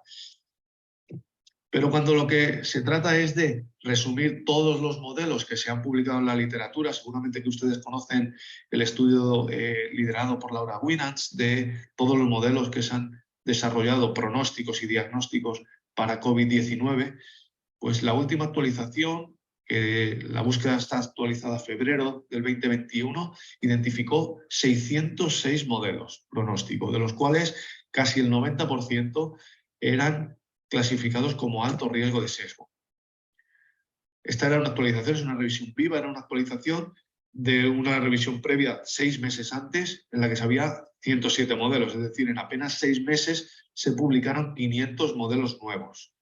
Pero cuando lo que se trata es de resumir todos los modelos que se han publicado en la literatura, seguramente que ustedes conocen el estudio liderado por Laura Winans de todos los modelos que se han desarrollado, pronósticos y diagnósticos para COVID-19, pues la última actualización, la búsqueda está actualizada a febrero del 2021, identificó 606 modelos pronósticos, de los cuales casi el 90% eran clasificados como alto riesgo de sesgo. Esta era una actualización, es una revisión viva, era una actualización de una revisión previa 6 meses antes, en la que se había 107 modelos, es decir, en apenas 6 meses se publicaron 500 modelos nuevos.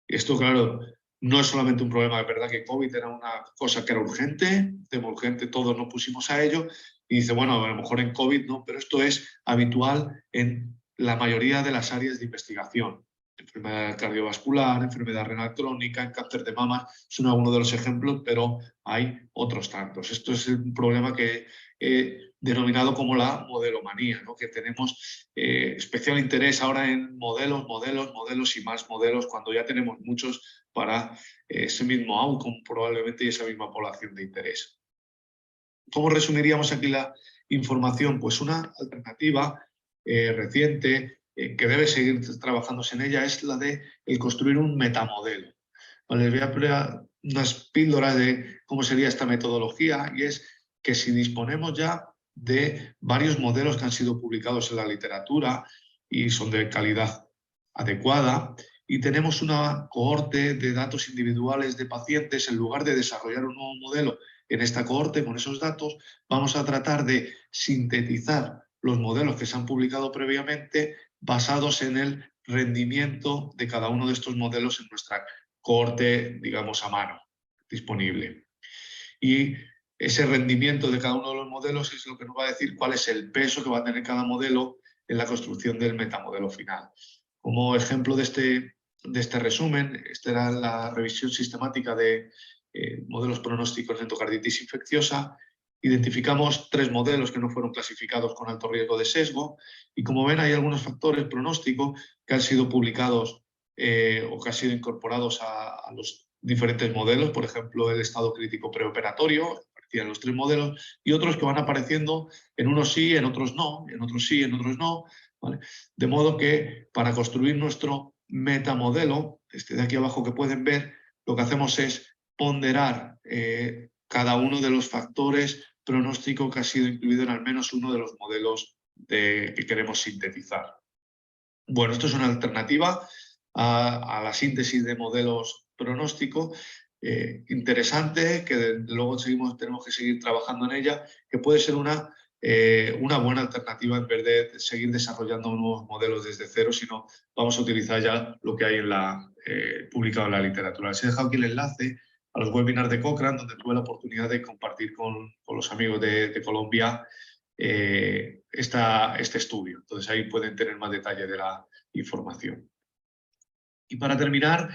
Esto, claro, no es solamente un problema, es verdad que COVID era una cosa que era urgente, tema urgente, todos nos pusimos a ello, y dice, bueno, a lo mejor en COVID no, pero esto es habitual en la mayoría de las áreas de investigación. Enfermedad cardiovascular, enfermedad renal crónica, en cáncer de mama, son algunos de los ejemplos, pero hay otros tantos. Esto es un problema que he denominado como la modelomanía, ¿no? Que tenemos especial interés ahora en modelos y más modelos, cuando ya tenemos muchos para ese mismo outcome probablemente y esa misma población de interés. ¿Cómo resumiríamos aquí la información? Pues una alternativa reciente que debe seguir trabajándose en ella es la de construir un metamodelo. Les voy a poner unas píldoras de cómo sería esta metodología, y es que si disponemos ya de varios modelos que han sido publicados en la literatura y son de calidad adecuada, y tenemos una cohorte de datos individuales de pacientes, en lugar de desarrollar un nuevo modelo en esta cohorte con esos datos, vamos a tratar de sintetizar los modelos que se han publicado previamente basados en el rendimiento de cada uno de estos modelos en nuestra cohorte, digamos, a mano, disponible. Y ese rendimiento de cada uno de los modelos es lo que nos va a decir cuál es el peso que va a tener cada modelo en la construcción del metamodelo final. Como ejemplo de este resumen, esta era la revisión sistemática de modelos pronósticos de endocarditis infecciosa. Identificamos 3 modelos que no fueron clasificados con alto riesgo de sesgo, y como ven hay algunos factores pronósticos que han sido publicados o que han sido incorporados a los diferentes modelos, por ejemplo, el estado crítico preoperatorio, aparecían los 3 modelos, y otros que van apareciendo, en unos sí, en otros no, en otros sí, en otros no, ¿vale? De modo que para construir nuestro metamodelo, este de aquí abajo que pueden ver, lo que hacemos es ponderar cada uno de los factores pronóstico que ha sido incluido en al menos uno de los modelos que queremos sintetizar. Bueno, esto es una alternativa a la síntesis de modelos pronóstico interesante, que luego tenemos que seguir trabajando en ella, que puede ser una buena alternativa en vez de seguir desarrollando nuevos modelos desde cero, sino vamos a utilizar ya lo que hay publicado en la literatura. Les he dejado aquí el enlace a los webinars de Cochrane, donde tuve la oportunidad de compartir con los amigos de Colombia este estudio. Entonces ahí pueden tener más detalle de la información. Y para terminar,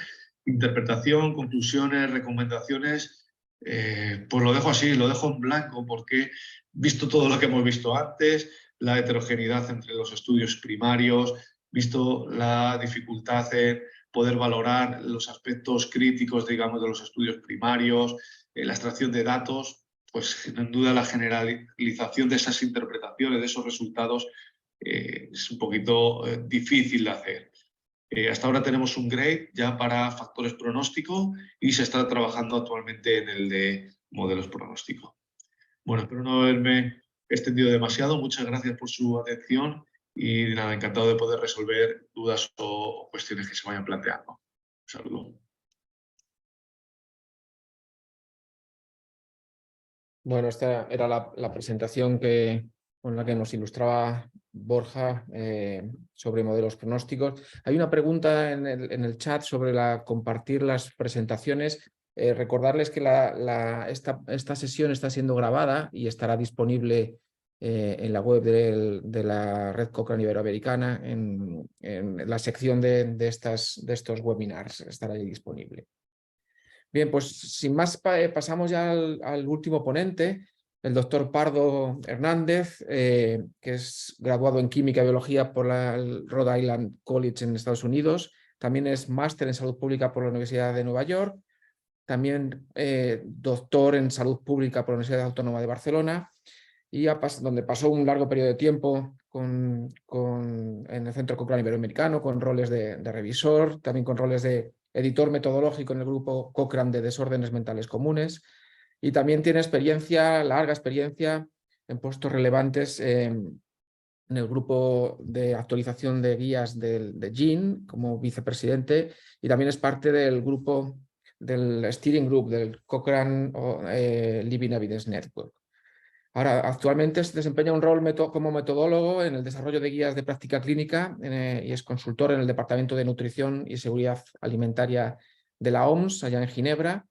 interpretación, conclusiones, recomendaciones, pues lo dejo así, lo dejo en blanco, porque visto todo lo que hemos visto antes, la heterogeneidad entre los estudios primarios, visto la dificultad en poder valorar los aspectos críticos, digamos, de los estudios primarios, la extracción de datos, pues sin duda la generalización de esas interpretaciones, de esos resultados, es un poquito difícil de hacer. Hasta ahora tenemos un grade ya para factores pronóstico y se está trabajando actualmente en el de modelos pronóstico. Bueno, espero no haberme extendido demasiado. Muchas gracias por su atención y nada, encantado de poder resolver dudas o cuestiones que se vayan planteando. Un saludo. Bueno, esta era la presentación con la que nos ilustraba Borja sobre modelos pronósticos. Hay una pregunta en el chat sobre compartir las presentaciones. Recordarles que esta sesión está siendo grabada y estará disponible en la web de la Red Cochrane Iberoamericana, en la sección de estos webinars estará ahí disponible. Bien, pues sin más pasamos ya al último ponente, el doctor Pardo Hernández, que es graduado en Química y Biología por el Rhode Island College en Estados Unidos. También es máster en Salud Pública por la Universidad de Nueva York. También doctor en Salud Pública por la Universidad Autónoma de Barcelona, y donde pasó un largo periodo de tiempo en el Centro Cochrane Iberoamericano, con roles de revisor, también con roles de editor metodológico en el grupo Cochrane de Desórdenes Mentales Comunes, y también tiene larga experiencia en puestos relevantes en el grupo de actualización de guías de GIN como vicepresidente, y también es parte del grupo del Steering Group del Cochrane Living Evidence Network. Ahora, actualmente se desempeña un rol como metodólogo en el desarrollo de guías de práctica clínica y es consultor en el Departamento de Nutrición y Seguridad Alimentaria de la OMS, allá en Ginebra,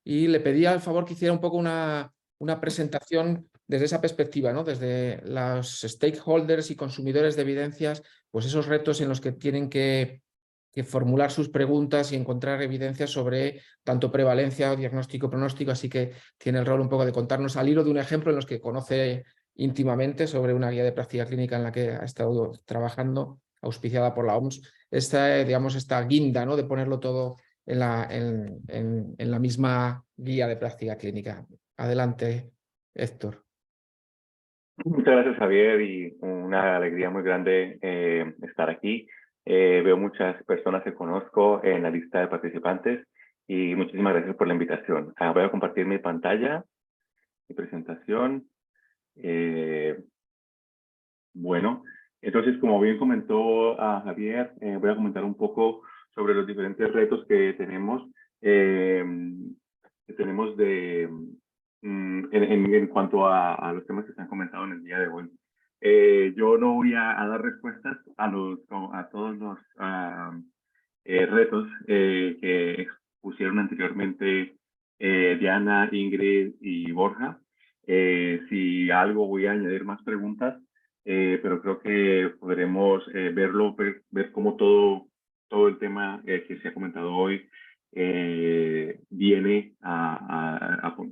y le pedía al favor que hiciera un poco una presentación desde esa perspectiva, ¿no? Desde los stakeholders y consumidores de evidencias, pues esos retos en los que tienen que formular sus preguntas y encontrar evidencias sobre tanto prevalencia o diagnóstico pronóstico, así que tiene el rol un poco de contarnos al hilo de un ejemplo en los que conoce íntimamente sobre una guía de práctica clínica en la que ha estado trabajando, auspiciada por la OMS, esta guinda, ¿no? De ponerlo todo en la misma guía de práctica clínica. Adelante, Héctor. Muchas gracias, Javier, y una alegría muy grande estar aquí. Veo muchas personas que conozco en la lista de participantes y muchísimas gracias por la invitación. Voy a compartir mi pantalla, mi presentación. Bueno, entonces, como bien comentó Javier, voy a comentar un poco sobre los diferentes retos que tenemos, en cuanto a los temas que se han comentado en el día de hoy. Yo no voy a dar respuestas a todos los retos que expusieron anteriormente Diana, Ingrid y Borja. Si algo voy a añadir más preguntas, pero creo que podremos ver cómo todo el tema que se ha comentado hoy viene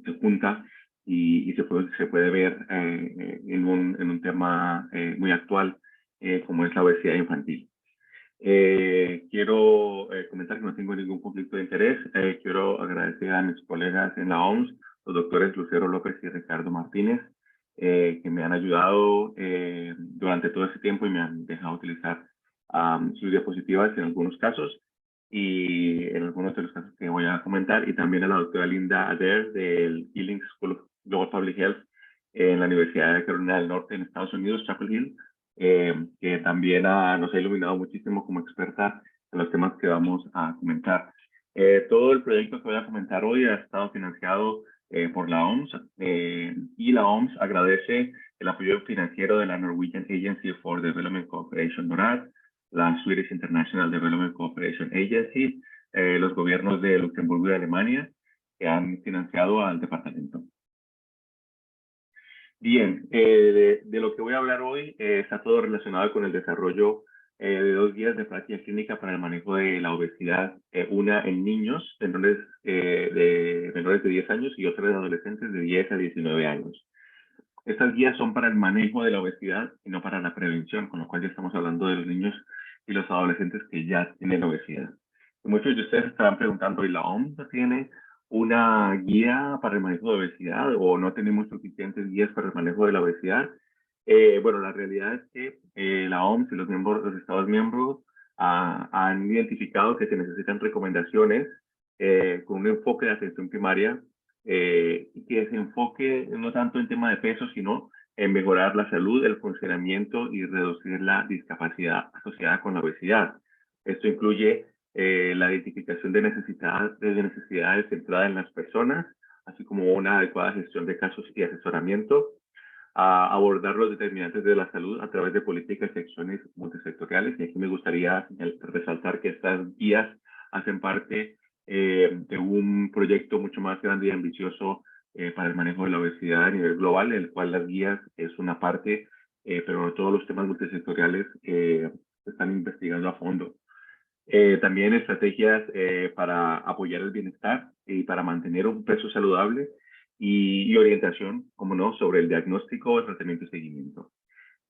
se junta y se puede ver en un tema muy actual como es la obesidad infantil. Quiero comentar que no tengo ningún conflicto de interés. Quiero agradecer a mis colegas en la OMS, los doctores Lucero López y Ricardo Martínez, que me han ayudado durante todo ese tiempo y me han dejado utilizar sus diapositivas en algunos casos y en algunos de los casos que voy a comentar, y también a la doctora Linda Adair del Healing School of Global Public Health en la Universidad de Carolina del Norte en Estados Unidos, Chapel Hill, que también nos ha iluminado muchísimo como experta en los temas que vamos a comentar. Todo el proyecto que voy a comentar hoy ha estado financiado por la OMS, y la OMS agradece el apoyo financiero de la Norwegian Agency for Development Cooperation, NORAD, la Swedish International Development Cooperation Agency, los gobiernos de Luxemburgo y de Alemania, que han financiado al departamento. Bien, de lo que voy a hablar hoy está todo relacionado con el desarrollo de 2 guías de práctica clínica para el manejo de la obesidad, una en niños menores de 10 años y otra en adolescentes de 10 a 19 años. Estas guías son para el manejo de la obesidad y no para la prevención, con lo cual ya estamos hablando de los niños y los adolescentes que ya tienen obesidad. Y muchos de ustedes estarán preguntando, ¿y la OMS tiene una guía para el manejo de obesidad o no tenemos suficientes guías para el manejo de la obesidad? Bueno, la realidad es que la OMS y los Estados miembros han identificado que se necesitan recomendaciones con un enfoque de atención primaria y que se enfoque no tanto en tema de peso, sino en mejorar la salud, el funcionamiento y reducir la discapacidad asociada con la obesidad. Esto incluye la identificación de necesidades centradas en las personas, así como una adecuada gestión de casos y asesoramiento, a abordar los determinantes de la salud a través de políticas y acciones multisectoriales. Y aquí me gustaría resaltar que estas guías hacen parte de un proyecto mucho más grande y ambicioso para el manejo de la obesidad a nivel global, en el cual las guías es una parte, pero no todos los temas multisectoriales se están investigando a fondo. También estrategias para apoyar el bienestar y para mantener un peso saludable y orientación, como no, sobre el diagnóstico, el tratamiento y seguimiento.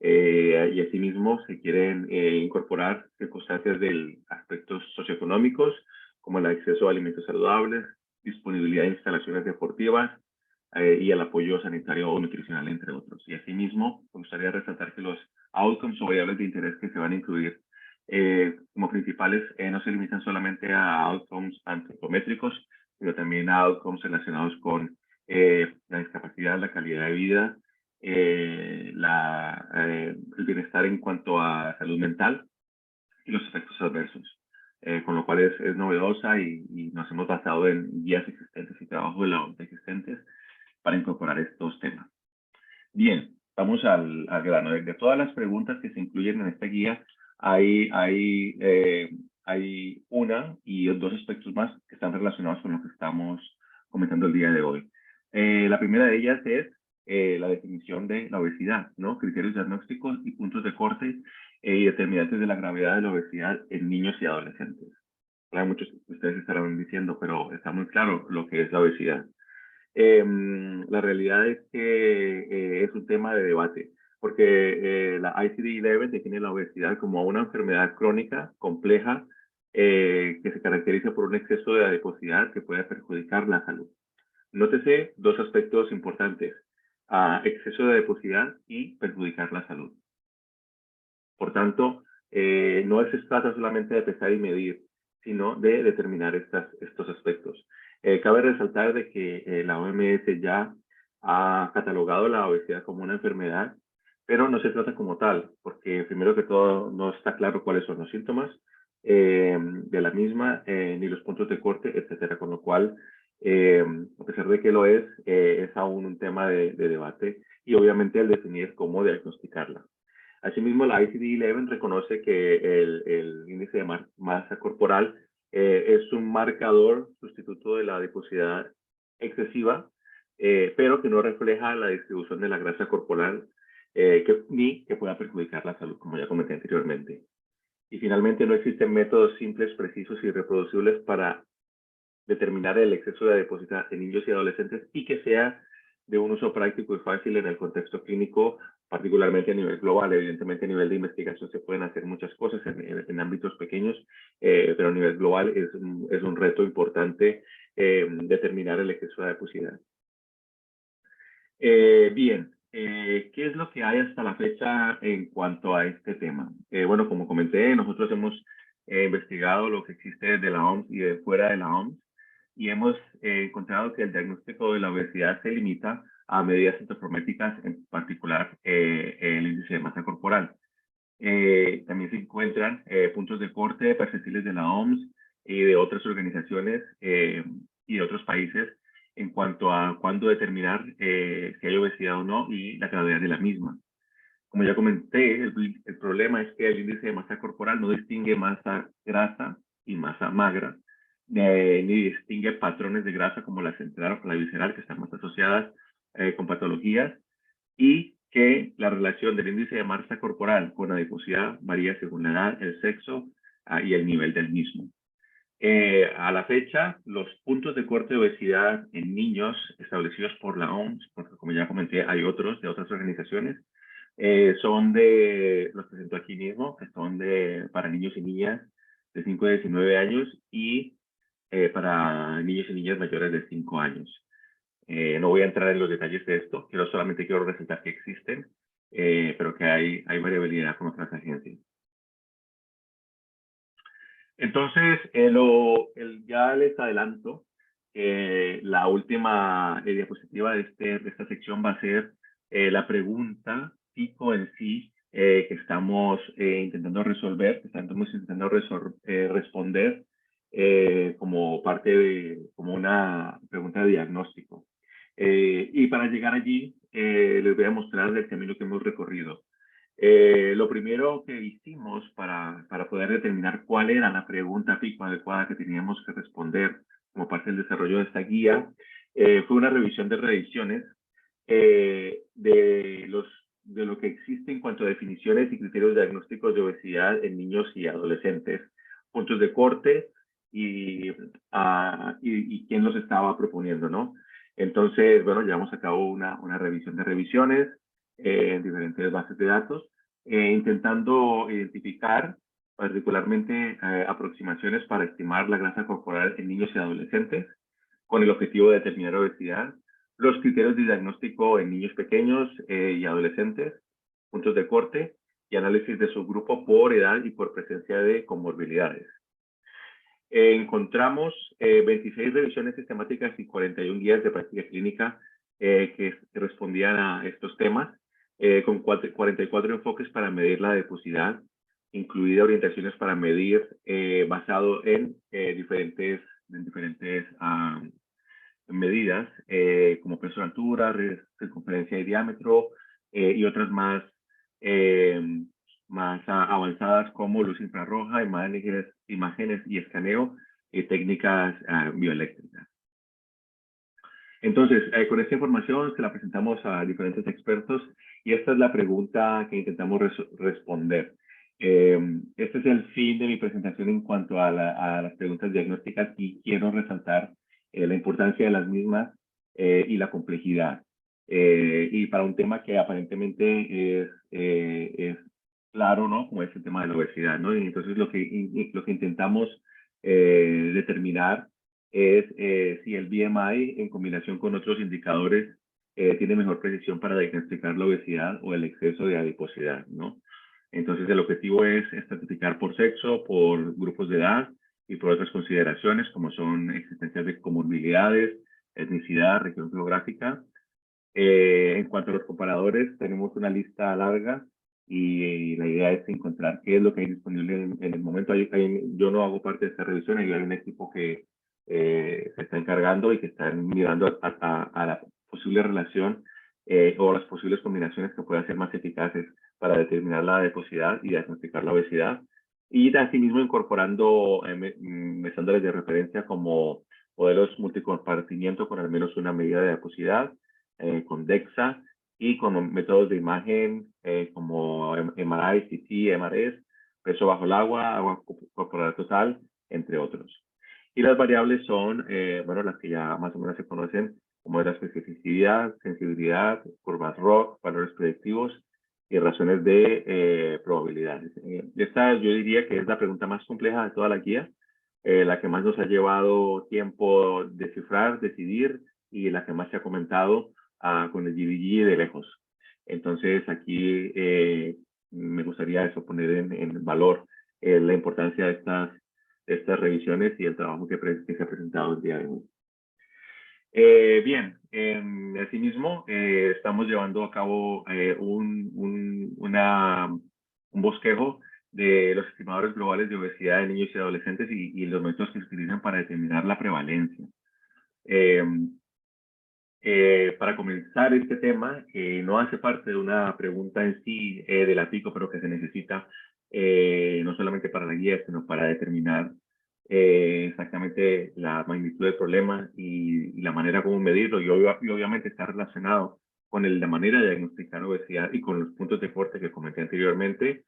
Y asimismo se quieren incorporar circunstancias de aspectos socioeconómicos, como el acceso a alimentos saludables, disponibilidad de instalaciones deportivas y el apoyo sanitario o nutricional, entre otros. Y asimismo, me gustaría resaltar que los outcomes o variables de interés que se van a incluir como principales no se limitan solamente a outcomes antropométricos, sino también a outcomes relacionados con la discapacidad, la calidad de vida, el bienestar en cuanto a salud mental y los efectos adversos. Con lo cual es novedosa y nos hemos basado en guías existentes y trabajo de la OMS existentes para incorporar estos temas. Bien, vamos al grano. De todas las preguntas que se incluyen en esta guía, hay una y 2 aspectos más que están relacionados con lo que estamos comentando el día de hoy. La primera de ellas es la definición de la obesidad, ¿no? Criterios diagnósticos y puntos de corte y determinantes de la gravedad de la obesidad en niños y adolescentes. Claro, muchos de ustedes estarán diciendo, pero está muy claro lo que es la obesidad. La realidad es que es un tema de debate, porque la ICD-11 define la obesidad como una enfermedad crónica, compleja, que se caracteriza por un exceso de adiposidad que puede perjudicar la salud. Nótese 2 aspectos importantes, exceso de adiposidad y perjudicar la salud. Por tanto, no se trata solamente de pesar y medir, sino de determinar estos aspectos. Cabe resaltar de que la OMS ya ha catalogado la obesidad como una enfermedad, pero no se trata como tal, porque primero que todo no está claro cuáles son los síntomas de la misma, ni los puntos de corte, etcétera. Con lo cual, a pesar de que lo es aún un tema de debate y obviamente el definir cómo diagnosticarla. Asimismo, la ICD-11 reconoce que el índice de masa corporal es un marcador sustituto de la adiposidad excesiva, pero que no refleja la distribución de la grasa corporal ni que pueda perjudicar la salud, como ya comenté anteriormente. Y finalmente, no existen métodos simples, precisos y reproducibles para determinar el exceso de adiposidad en niños y adolescentes y que sea de un uso práctico y fácil en el contexto clínico particularmente a nivel global. Evidentemente a nivel de investigación se pueden hacer muchas cosas en ámbitos pequeños, pero a nivel global es un reto importante determinar el exceso de adiposidad. Bien, ¿qué es lo que hay hasta la fecha en cuanto a este tema? Bueno, como comenté, nosotros hemos investigado lo que existe desde la OMS y de fuera de la OMS, y hemos encontrado que el diagnóstico de la obesidad se limita a medidas antropométricas, en particular el índice de masa corporal. También se encuentran puntos de corte percentiles de la OMS y de otras organizaciones y de otros países en cuanto a cuándo determinar si hay obesidad o no y la gravedad de la misma. Como ya comenté, el problema es que el índice de masa corporal no distingue masa grasa y masa magra, ni distingue patrones de grasa como la central o la visceral, que están más asociadas con patologías, y que la relación del índice de masa corporal con adiposidad varía según la edad, el sexo y el nivel del mismo. A la fecha, los puntos de corte de obesidad en niños establecidos por la OMS, porque como ya comenté, hay otros de otras organizaciones, son los presento aquí mismo, que son para niños y niñas de 5 a 19 años y para niños y niñas mayores de 5 años. No voy a entrar en los detalles de esto, solamente quiero resaltar que existen, pero que hay variabilidad con otras agencias. Entonces, ya les adelanto que la última diapositiva de esta sección va a ser la pregunta tipo en sí que estamos intentando resolver, que estamos intentando responder como parte como una pregunta de diagnóstico. Y para llegar allí, les voy a mostrar el camino que hemos recorrido. Lo primero que hicimos para poder determinar cuál era la pregunta pico adecuada que teníamos que responder como parte del desarrollo de esta guía fue una revisión de revisiones de lo que existe en cuanto a definiciones y criterios diagnósticos de obesidad en niños y adolescentes, puntos de corte y quién los estaba proponiendo, ¿no? Entonces, bueno, llevamos a cabo una revisión de revisiones en diferentes bases de datos, intentando identificar particularmente aproximaciones para estimar la grasa corporal en niños y adolescentes con el objetivo de determinar obesidad, los criterios de diagnóstico en niños pequeños y adolescentes, puntos de corte y análisis de subgrupo por edad y por presencia de comorbilidades. Encontramos 26 revisiones sistemáticas y 41 guías de práctica clínica que respondían a estos temas, con 44 enfoques para medir la adiposidad, incluida orientaciones para medir basado en diferentes medidas, como peso de altura, circunferencia de diámetro y otras más avanzadas como luz infrarroja, imágenes y escaneo y técnicas bioeléctricas. Entonces, con esta información se la presentamos a diferentes expertos y esta es la pregunta que intentamos responder. Este es el fin de mi presentación en cuanto a las preguntas diagnósticas y quiero resaltar la importancia de las mismas y la complejidad. Y para un tema que aparentemente es claro, ¿no? Como es el tema de la obesidad, ¿no? Y entonces lo que intentamos determinar es si el BMI en combinación con otros indicadores tiene mejor precisión para diagnosticar la obesidad o el exceso de adiposidad, ¿no? Entonces el objetivo es estratificar por sexo, por grupos de edad y por otras consideraciones como son existencias de comorbilidades, etnicidad, región geográfica. En cuanto a los comparadores, tenemos una lista larga y la idea es encontrar qué es lo que hay disponible en el momento. Yo no hago parte de esta revisión, hay un equipo que se está encargando y que están mirando a la posible relación o las posibles combinaciones que puedan ser más eficaces para determinar la adiposidad y diagnosticar la obesidad. Y asimismo incorporando estándares de referencia como modelos multicompartimiento con al menos una medida de adiposidad, con DEXA y con métodos de imagen como MRI, CT, MRS, peso bajo el agua corporal total, entre otros. Y las variables son, bueno, las que ya más o menos se conocen, como la especificidad, sensibilidad, curvas ROC, valores predictivos y razones de probabilidades. Esta yo diría que es la pregunta más compleja de toda la guía, la que más nos ha llevado tiempo descifrar, decidir, y la que más se ha comentado con el GBG de lejos. Entonces aquí me gustaría eso, poner en valor la importancia de estas revisiones y el trabajo que se ha presentado el día de hoy. Bien, asimismo, estamos llevando a cabo un bosquejo de los estimadores globales de obesidad de niños y adolescentes y los métodos que se utilizan para determinar la prevalencia. Para comenzar este tema, no hace parte de una pregunta en sí de la PICO, pero que se necesita no solamente para la guía, sino para determinar exactamente la magnitud del problema y la manera como medirlo, y obviamente está relacionado con la manera de diagnosticar obesidad y con los puntos de corte que comenté anteriormente.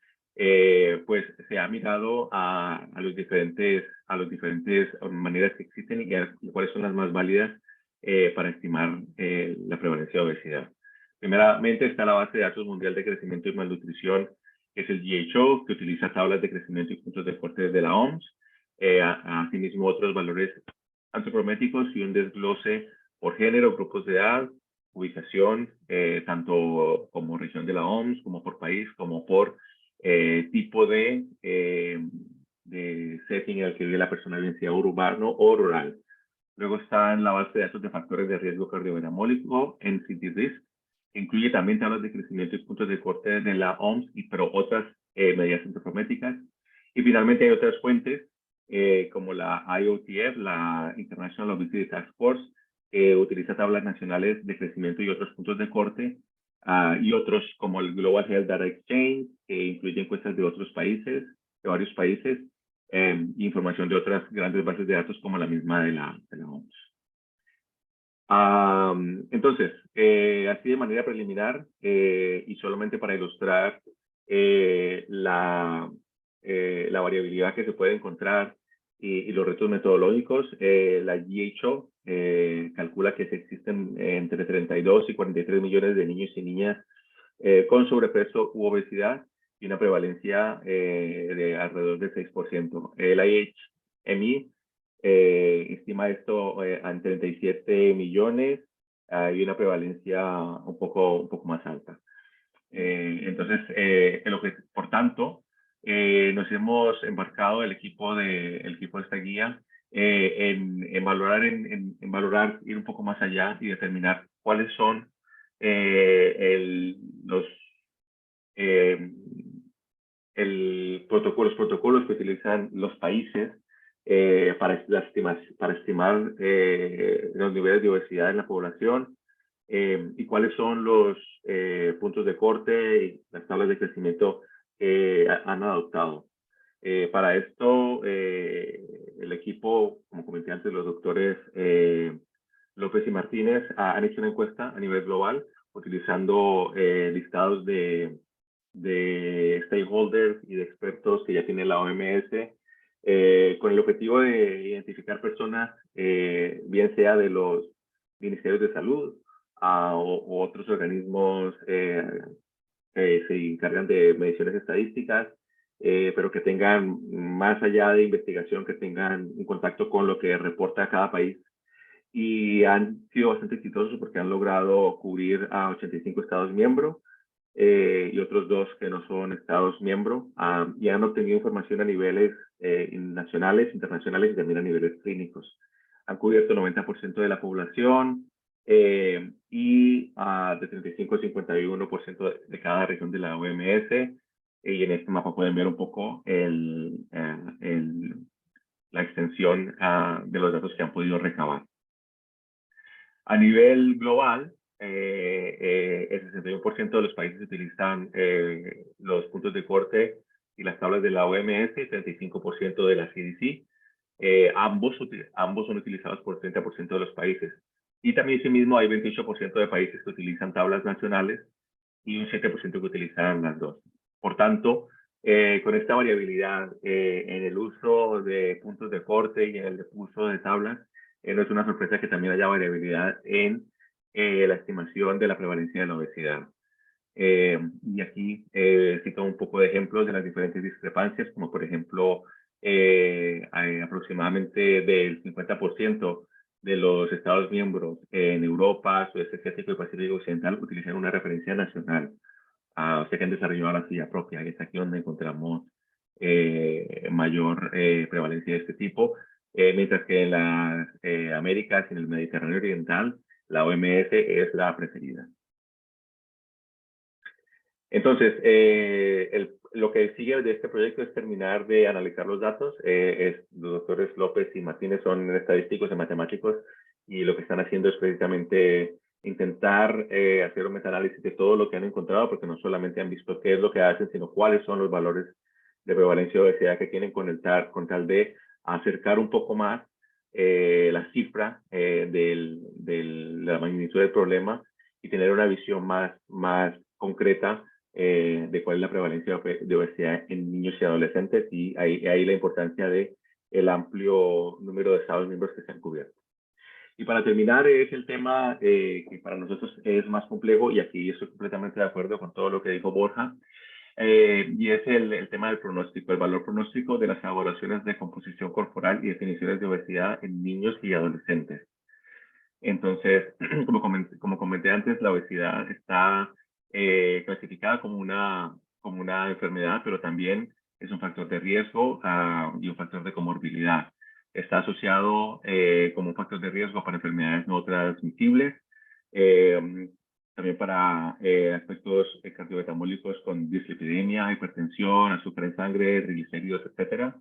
Pues se ha mirado a las diferentes maneras que existen y cuáles son las más válidas para estimar la prevalencia de obesidad. Primeramente está la base de datos mundial de crecimiento y malnutrición, que es el WHO, que utiliza tablas de crecimiento y puntos de corte de la OMS. Asimismo, otros valores antropométricos y un desglose por género, grupos de edad, ubicación, tanto como región de la OMS, como por país, como por tipo de setting en el que vive la persona, bien sea urbano o rural. Luego está en la base de datos de factores de riesgo cardiometabólico, NCD-RISC, que incluye también tablas de crecimiento y puntos de corte de la OMS, pero otras medidas antropométricas. Y finalmente hay otras fuentes, como la IOTF, la International Obesity Task Force, que utiliza tablas nacionales de crecimiento y otros puntos de corte, y otros como el Global Health Data Exchange, que incluye encuestas de otros países, de varios países, información de otras grandes bases de datos como la misma de la OMS. Entonces, así de manera preliminar y solamente para ilustrar la variabilidad que se puede encontrar y los retos metodológicos, la WHO calcula que existen entre 32 y 43 millones de niños y niñas con sobrepeso u obesidad y una prevalencia de alrededor del 6%. El IHME estima esto en 37 millones y una prevalencia un poco más alta. Entonces, por tanto, nos hemos embarcado el equipo de esta guía en valorar, ir un poco más allá y determinar cuáles son los protocolos que utilizan los países para estimar los niveles de obesidad en la población y cuáles son los puntos de corte y las tablas de crecimiento que han adoptado. Para esto, el equipo, como comenté antes, los doctores López y Martínez han hecho una encuesta a nivel global utilizando listados de stakeholders y de expertos que ya tiene la OMS, con el objetivo de identificar personas, bien sea de los ministerios de salud o otros organismos que se encargan de mediciones estadísticas, pero que tengan, más allá de investigación, que tengan un contacto con lo que reporta cada país. Y han sido bastante exitosos porque han logrado cubrir a 85 estados miembros y otros 2 que no son estados miembros, y han obtenido información a niveles nacionales, internacionales y también a niveles clínicos. Han cubierto el 90% de la población y de 35 a 51% de cada región de la OMS. Y en este mapa pueden ver un poco la extensión de los datos que han podido recabar. A nivel global, el 61% de los países utilizan los puntos de corte y las tablas de la OMS, y 35% de la CDC. Ambos son utilizados por 30% de los países. Y también, asimismo, hay 28% de países que utilizan tablas nacionales y un 7% que utilizan las dos. Por tanto, con esta variabilidad en el uso de puntos de corte y en el uso de tablas, no es una sorpresa que también haya variabilidad en la estimación de la prevalencia de la obesidad. Y aquí cito un poco de ejemplos de las diferentes discrepancias, como por ejemplo, hay aproximadamente del 50% de los Estados miembros en Europa, Sudeste Asiático y Pacífico Occidental utilizan una referencia nacional, o sea que han desarrollado la suya propia, y es aquí donde encontramos mayor prevalencia de este tipo, mientras que en las Américas y en el Mediterráneo Oriental, la OMS es la preferida. Entonces, lo que sigue de este proyecto es terminar de analizar los datos. Los doctores López y Martínez son estadísticos y matemáticos, y lo que están haciendo es precisamente intentar hacer un metaanálisis de todo lo que han encontrado, porque no solamente han visto qué es lo que hacen, sino cuáles son los valores de prevalencia de obesidad que tienen con tal de acercar un poco más la cifra de la magnitud del problema y tener una visión más concreta de cuál es la prevalencia de obesidad en niños y adolescentes, y ahí la importancia de el amplio número de estados miembros que se han cubierto. Y para terminar, es el tema que para nosotros es más complejo, y aquí estoy completamente de acuerdo con todo lo que dijo Borja, y es el tema del pronóstico, el valor pronóstico de las evaluaciones de composición corporal y definiciones de obesidad en niños y adolescentes. Entonces, como comenté antes, la obesidad está clasificada como una enfermedad, pero también es un factor de riesgo y un factor de comorbilidad. Está asociado como un factor de riesgo para enfermedades no transmisibles, también para aspectos cardiometabólicos con dislipidemia, hipertensión, azúcar en sangre, triglicéridos, etc.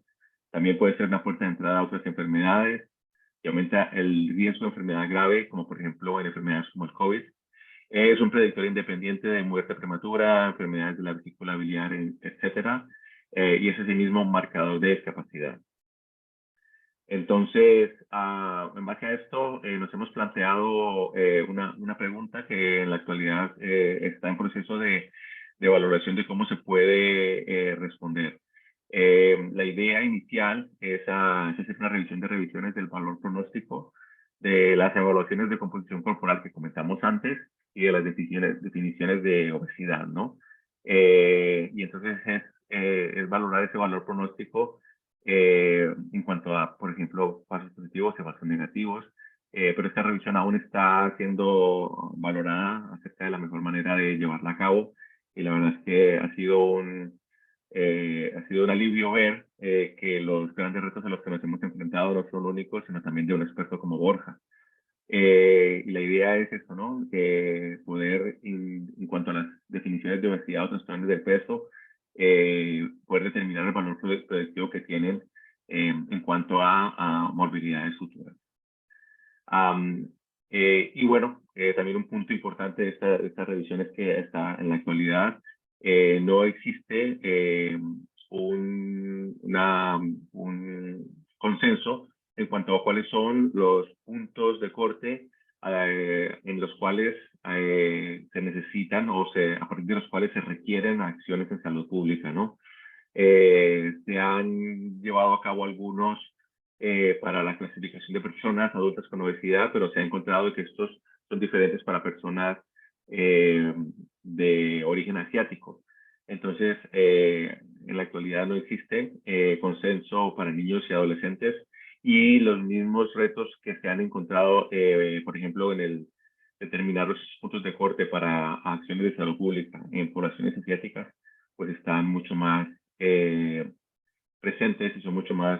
También puede ser una puerta de entrada a otras enfermedades, y aumenta el riesgo de enfermedad grave, como por ejemplo en enfermedades como el COVID. Es un predictor independiente de muerte prematura, enfermedades de la vesícula biliar, etc. Y es asimismo un marcador de discapacidad. Entonces, en base a esto, nos hemos planteado una pregunta que en la actualidad está en proceso de valoración de cómo se puede responder. La idea inicial es hacer una revisión de revisiones del valor pronóstico, de las evaluaciones de composición corporal que comentamos antes y de las definiciones de obesidad, ¿no? Y entonces es valorar ese valor pronóstico en cuanto a, por ejemplo, falsos positivos y falsos negativos, pero esta revisión aún está siendo valorada acerca de la mejor manera de llevarla a cabo, y la verdad es que ha sido un alivio ver que los grandes retos a los que nos hemos enfrentado no son únicos, sino también de un experto como Borja. Y la idea es esto, ¿no? Poder, en cuanto a las definiciones de obesidad o trastornos del peso, poder determinar el valor predictivo que tienen en cuanto a morbilidades futuras. Y bueno, también un punto importante de esta revisión es que está en la actualidad no existe un consenso en cuanto a cuáles son los puntos de corte en los cuales se necesitan a partir de los cuales se requieren acciones en salud pública, ¿no? Se han llevado a cabo algunos para la clasificación de personas adultas con obesidad, pero se ha encontrado que estos son diferentes para personas de origen asiático. Entonces, en la actualidad no existe consenso para niños y adolescentes, y los mismos retos que se han encontrado, por ejemplo, en el determinar los puntos de corte para acciones de salud pública en poblaciones asiáticas, pues están mucho más presentes y son mucho más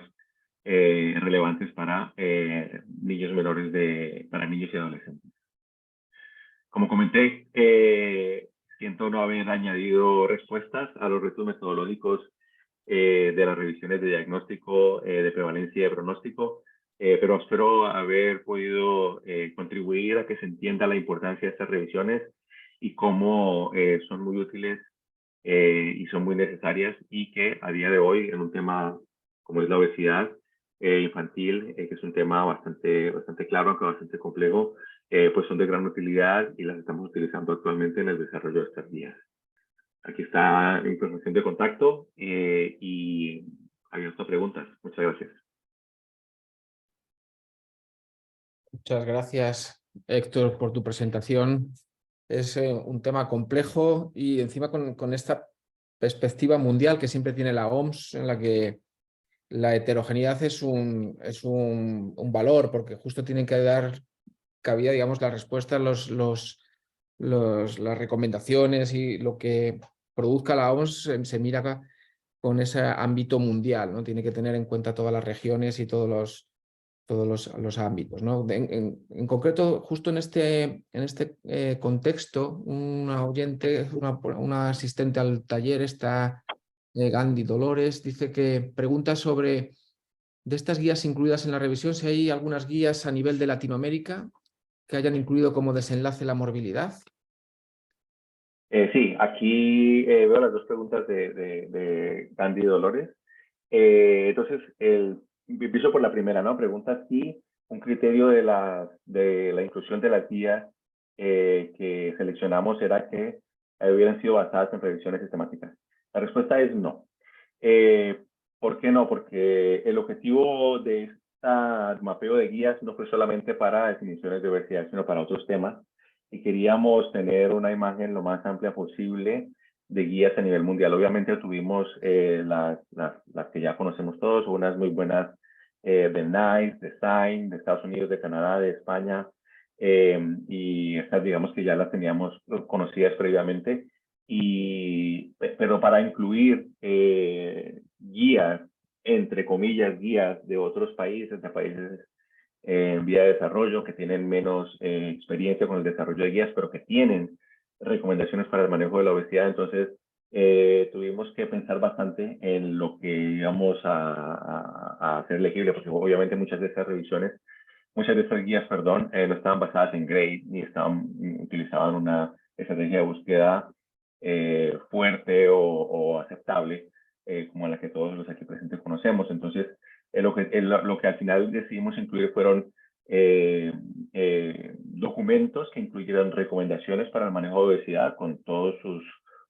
relevantes para niños para niños y adolescentes. Como comenté, siento no haber añadido respuestas a los retos metodológicos de las revisiones de diagnóstico, de prevalencia y de pronóstico, pero espero haber podido contribuir a que se entienda la importancia de estas revisiones y cómo son muy útiles y son muy necesarias, y que a día de hoy en un tema como es la obesidad infantil, que es un tema bastante claro, aunque bastante complejo, pues son de gran utilidad y las estamos utilizando actualmente en el desarrollo de estas guías. Aquí está mi información de contacto y abierto a preguntas. Muchas gracias. Muchas gracias, Héctor, por tu presentación. Es un tema complejo y encima con esta perspectiva mundial que siempre tiene la OMS, en la que la heterogeneidad es un valor, porque justo tienen que dar cabida, digamos, la respuesta, las recomendaciones y lo que produzca la OMS se mira con ese ámbito mundial, ¿no? Tiene que tener en cuenta todas las regiones y todos los ámbitos, ¿no? En concreto, justo en este contexto, una oyente, una asistente al taller, está Gandhi Dolores, dice que pregunta sobre de estas guías incluidas en la revisión, si hay algunas guías a nivel de Latinoamérica que hayan incluido como desenlace la morbilidad. Sí, aquí veo las dos preguntas de Gandhi Dolores. Entonces, empiezo por la primera, ¿no? Pregunta si un criterio de la inclusión de las guías que seleccionamos era que hubieran sido basadas en revisiones sistemáticas. La respuesta es no. ¿Por qué no? Porque el objetivo de este mapeo de guías no fue solamente para definiciones de diversidad, sino para otros temas. Y queríamos tener una imagen lo más amplia posible de guías a nivel mundial. Obviamente tuvimos las que ya conocemos todos, unas muy buenas de NICE, de SIGN, de Estados Unidos, de Canadá, de España, y estas digamos que ya las teníamos conocidas previamente, pero para incluir guías, entre comillas, guías de otros países, de países en vía de desarrollo, que tienen menos experiencia con el desarrollo de guías, pero que tienen recomendaciones para el manejo de la obesidad. Entonces, tuvimos que pensar bastante en lo que íbamos a hacer legible, porque obviamente muchas de estas revisiones, muchas de estas guías, perdón, no estaban basadas en GRADE, ni utilizaban una estrategia de búsqueda fuerte o aceptable, como la que todos los aquí presentes conocemos. Entonces, lo que al final decidimos incluir fueron documentos que incluyeran recomendaciones para el manejo de obesidad con todos sus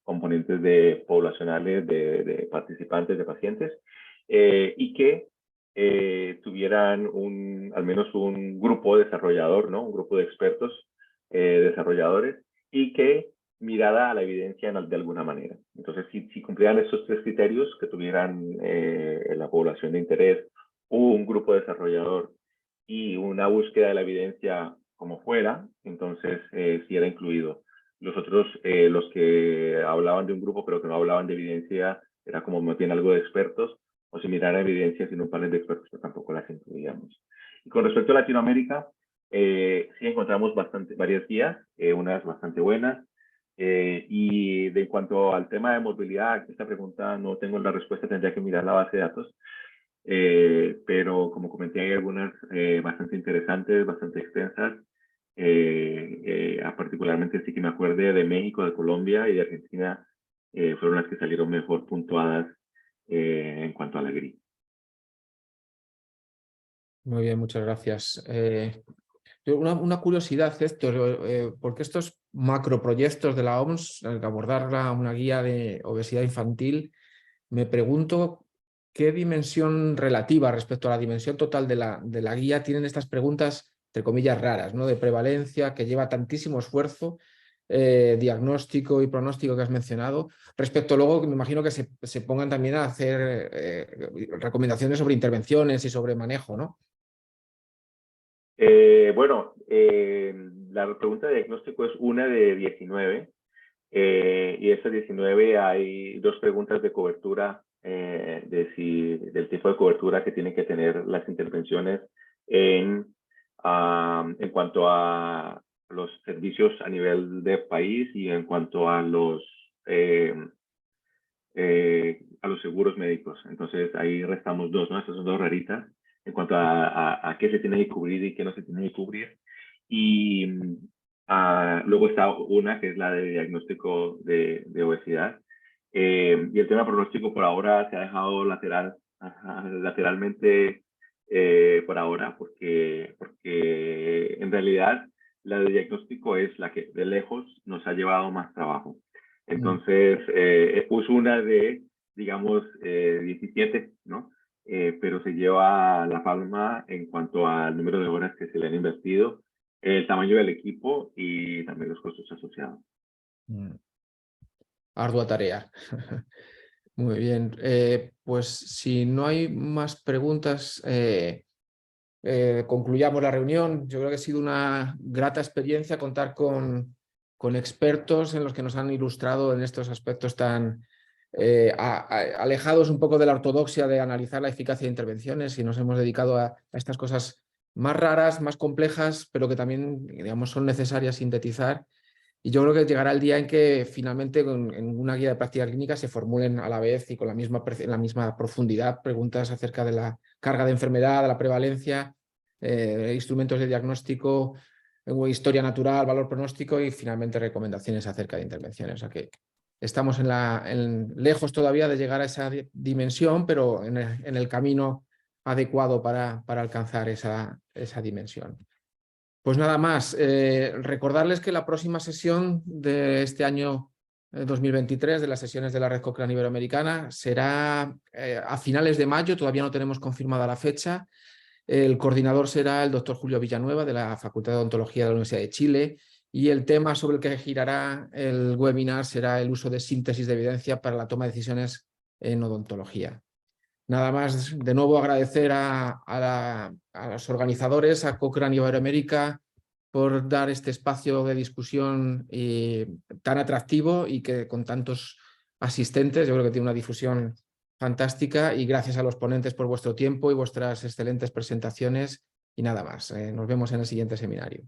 componentes poblacionales, de participantes, de pacientes, y que tuvieran al menos un grupo desarrollador, ¿no? Un grupo de expertos desarrolladores, y que mirada a la evidencia de alguna manera. Entonces, si cumplieran estos tres criterios, que tuvieran la población de interés, un grupo desarrollador y una búsqueda de la evidencia como fuera, entonces sí era incluido. Los otros, los que hablaban de un grupo pero que no hablaban de evidencia, era como más bien algo de expertos, o si miraran evidencia sin un panel de expertos, pero tampoco las incluíamos. Y con respecto a Latinoamérica, sí encontramos varias guías, unas bastante buenas, y en cuanto al tema de movilidad, esta pregunta no tengo la respuesta, tendría que mirar la base de datos, pero como comenté, hay algunas bastante interesantes, bastante extensas, particularmente sí que me acuerde de México, de Colombia y de Argentina, fueron las que salieron mejor puntuadas en cuanto a la GRI. Muy bien, muchas gracias. Una curiosidad, Héctor, porque estos macroproyectos de la OMS, al abordar una guía de obesidad infantil, me pregunto qué dimensión relativa respecto a la dimensión total de la guía tienen estas preguntas, entre comillas, raras, ¿no? De prevalencia, que lleva tantísimo esfuerzo, diagnóstico y pronóstico que has mencionado, respecto luego que me imagino que se pongan también a hacer recomendaciones sobre intervenciones y sobre manejo, ¿no? Bueno, la pregunta de diagnóstico es una de 19, y de esas 19 hay dos preguntas de cobertura, del tipo de cobertura que tienen que tener las intervenciones en cuanto a los servicios a nivel de país y en cuanto a los seguros médicos. Entonces ahí restamos dos, ¿no? Estas son dos raritas en cuanto a qué se tiene que cubrir y qué no se tiene que cubrir. Y luego está una que es la de diagnóstico de obesidad. Y el tema pronóstico por ahora se ha dejado lateralmente por ahora, porque en realidad la de diagnóstico es la que de lejos nos ha llevado más trabajo. Entonces, puso una de, digamos, 17, ¿no? Pero se lleva la palma en cuanto al número de horas que se le han invertido el tamaño del equipo y también los costos asociados. Ardua tarea. Muy bien. Pues si no hay más preguntas, concluyamos la reunión. Yo creo que ha sido una grata experiencia contar con expertos en los que nos han ilustrado en estos aspectos tan alejados un poco de la ortodoxia de analizar la eficacia de intervenciones, y nos hemos dedicado a estas cosas más raras, más complejas, pero que también, digamos, son necesarias sintetizar. Y yo creo que llegará el día en que finalmente en una guía de práctica clínica se formulen a la vez y con la misma profundidad preguntas acerca de la carga de enfermedad, de la prevalencia, instrumentos de diagnóstico, historia natural, valor pronóstico y finalmente recomendaciones acerca de intervenciones. O sea que estamos lejos todavía de llegar a esa dimensión, pero en el camino adecuado para alcanzar esa dimensión. Pues nada más, recordarles que la próxima sesión de este año 2023, de las sesiones de la Red Cochrane Iberoamericana, será a finales de mayo, todavía no tenemos confirmada la fecha. El coordinador será el doctor Julio Villanueva, de la Facultad de Odontología de la Universidad de Chile, y el tema sobre el que girará el webinar será el uso de síntesis de evidencia para la toma de decisiones en odontología. Nada más, de nuevo agradecer a los organizadores, a Cochrane Iberoamérica, por dar este espacio de discusión tan atractivo y que con tantos asistentes, yo creo que tiene una difusión fantástica, y gracias a los ponentes por vuestro tiempo y vuestras excelentes presentaciones, y nada más. Nos vemos en el siguiente seminario.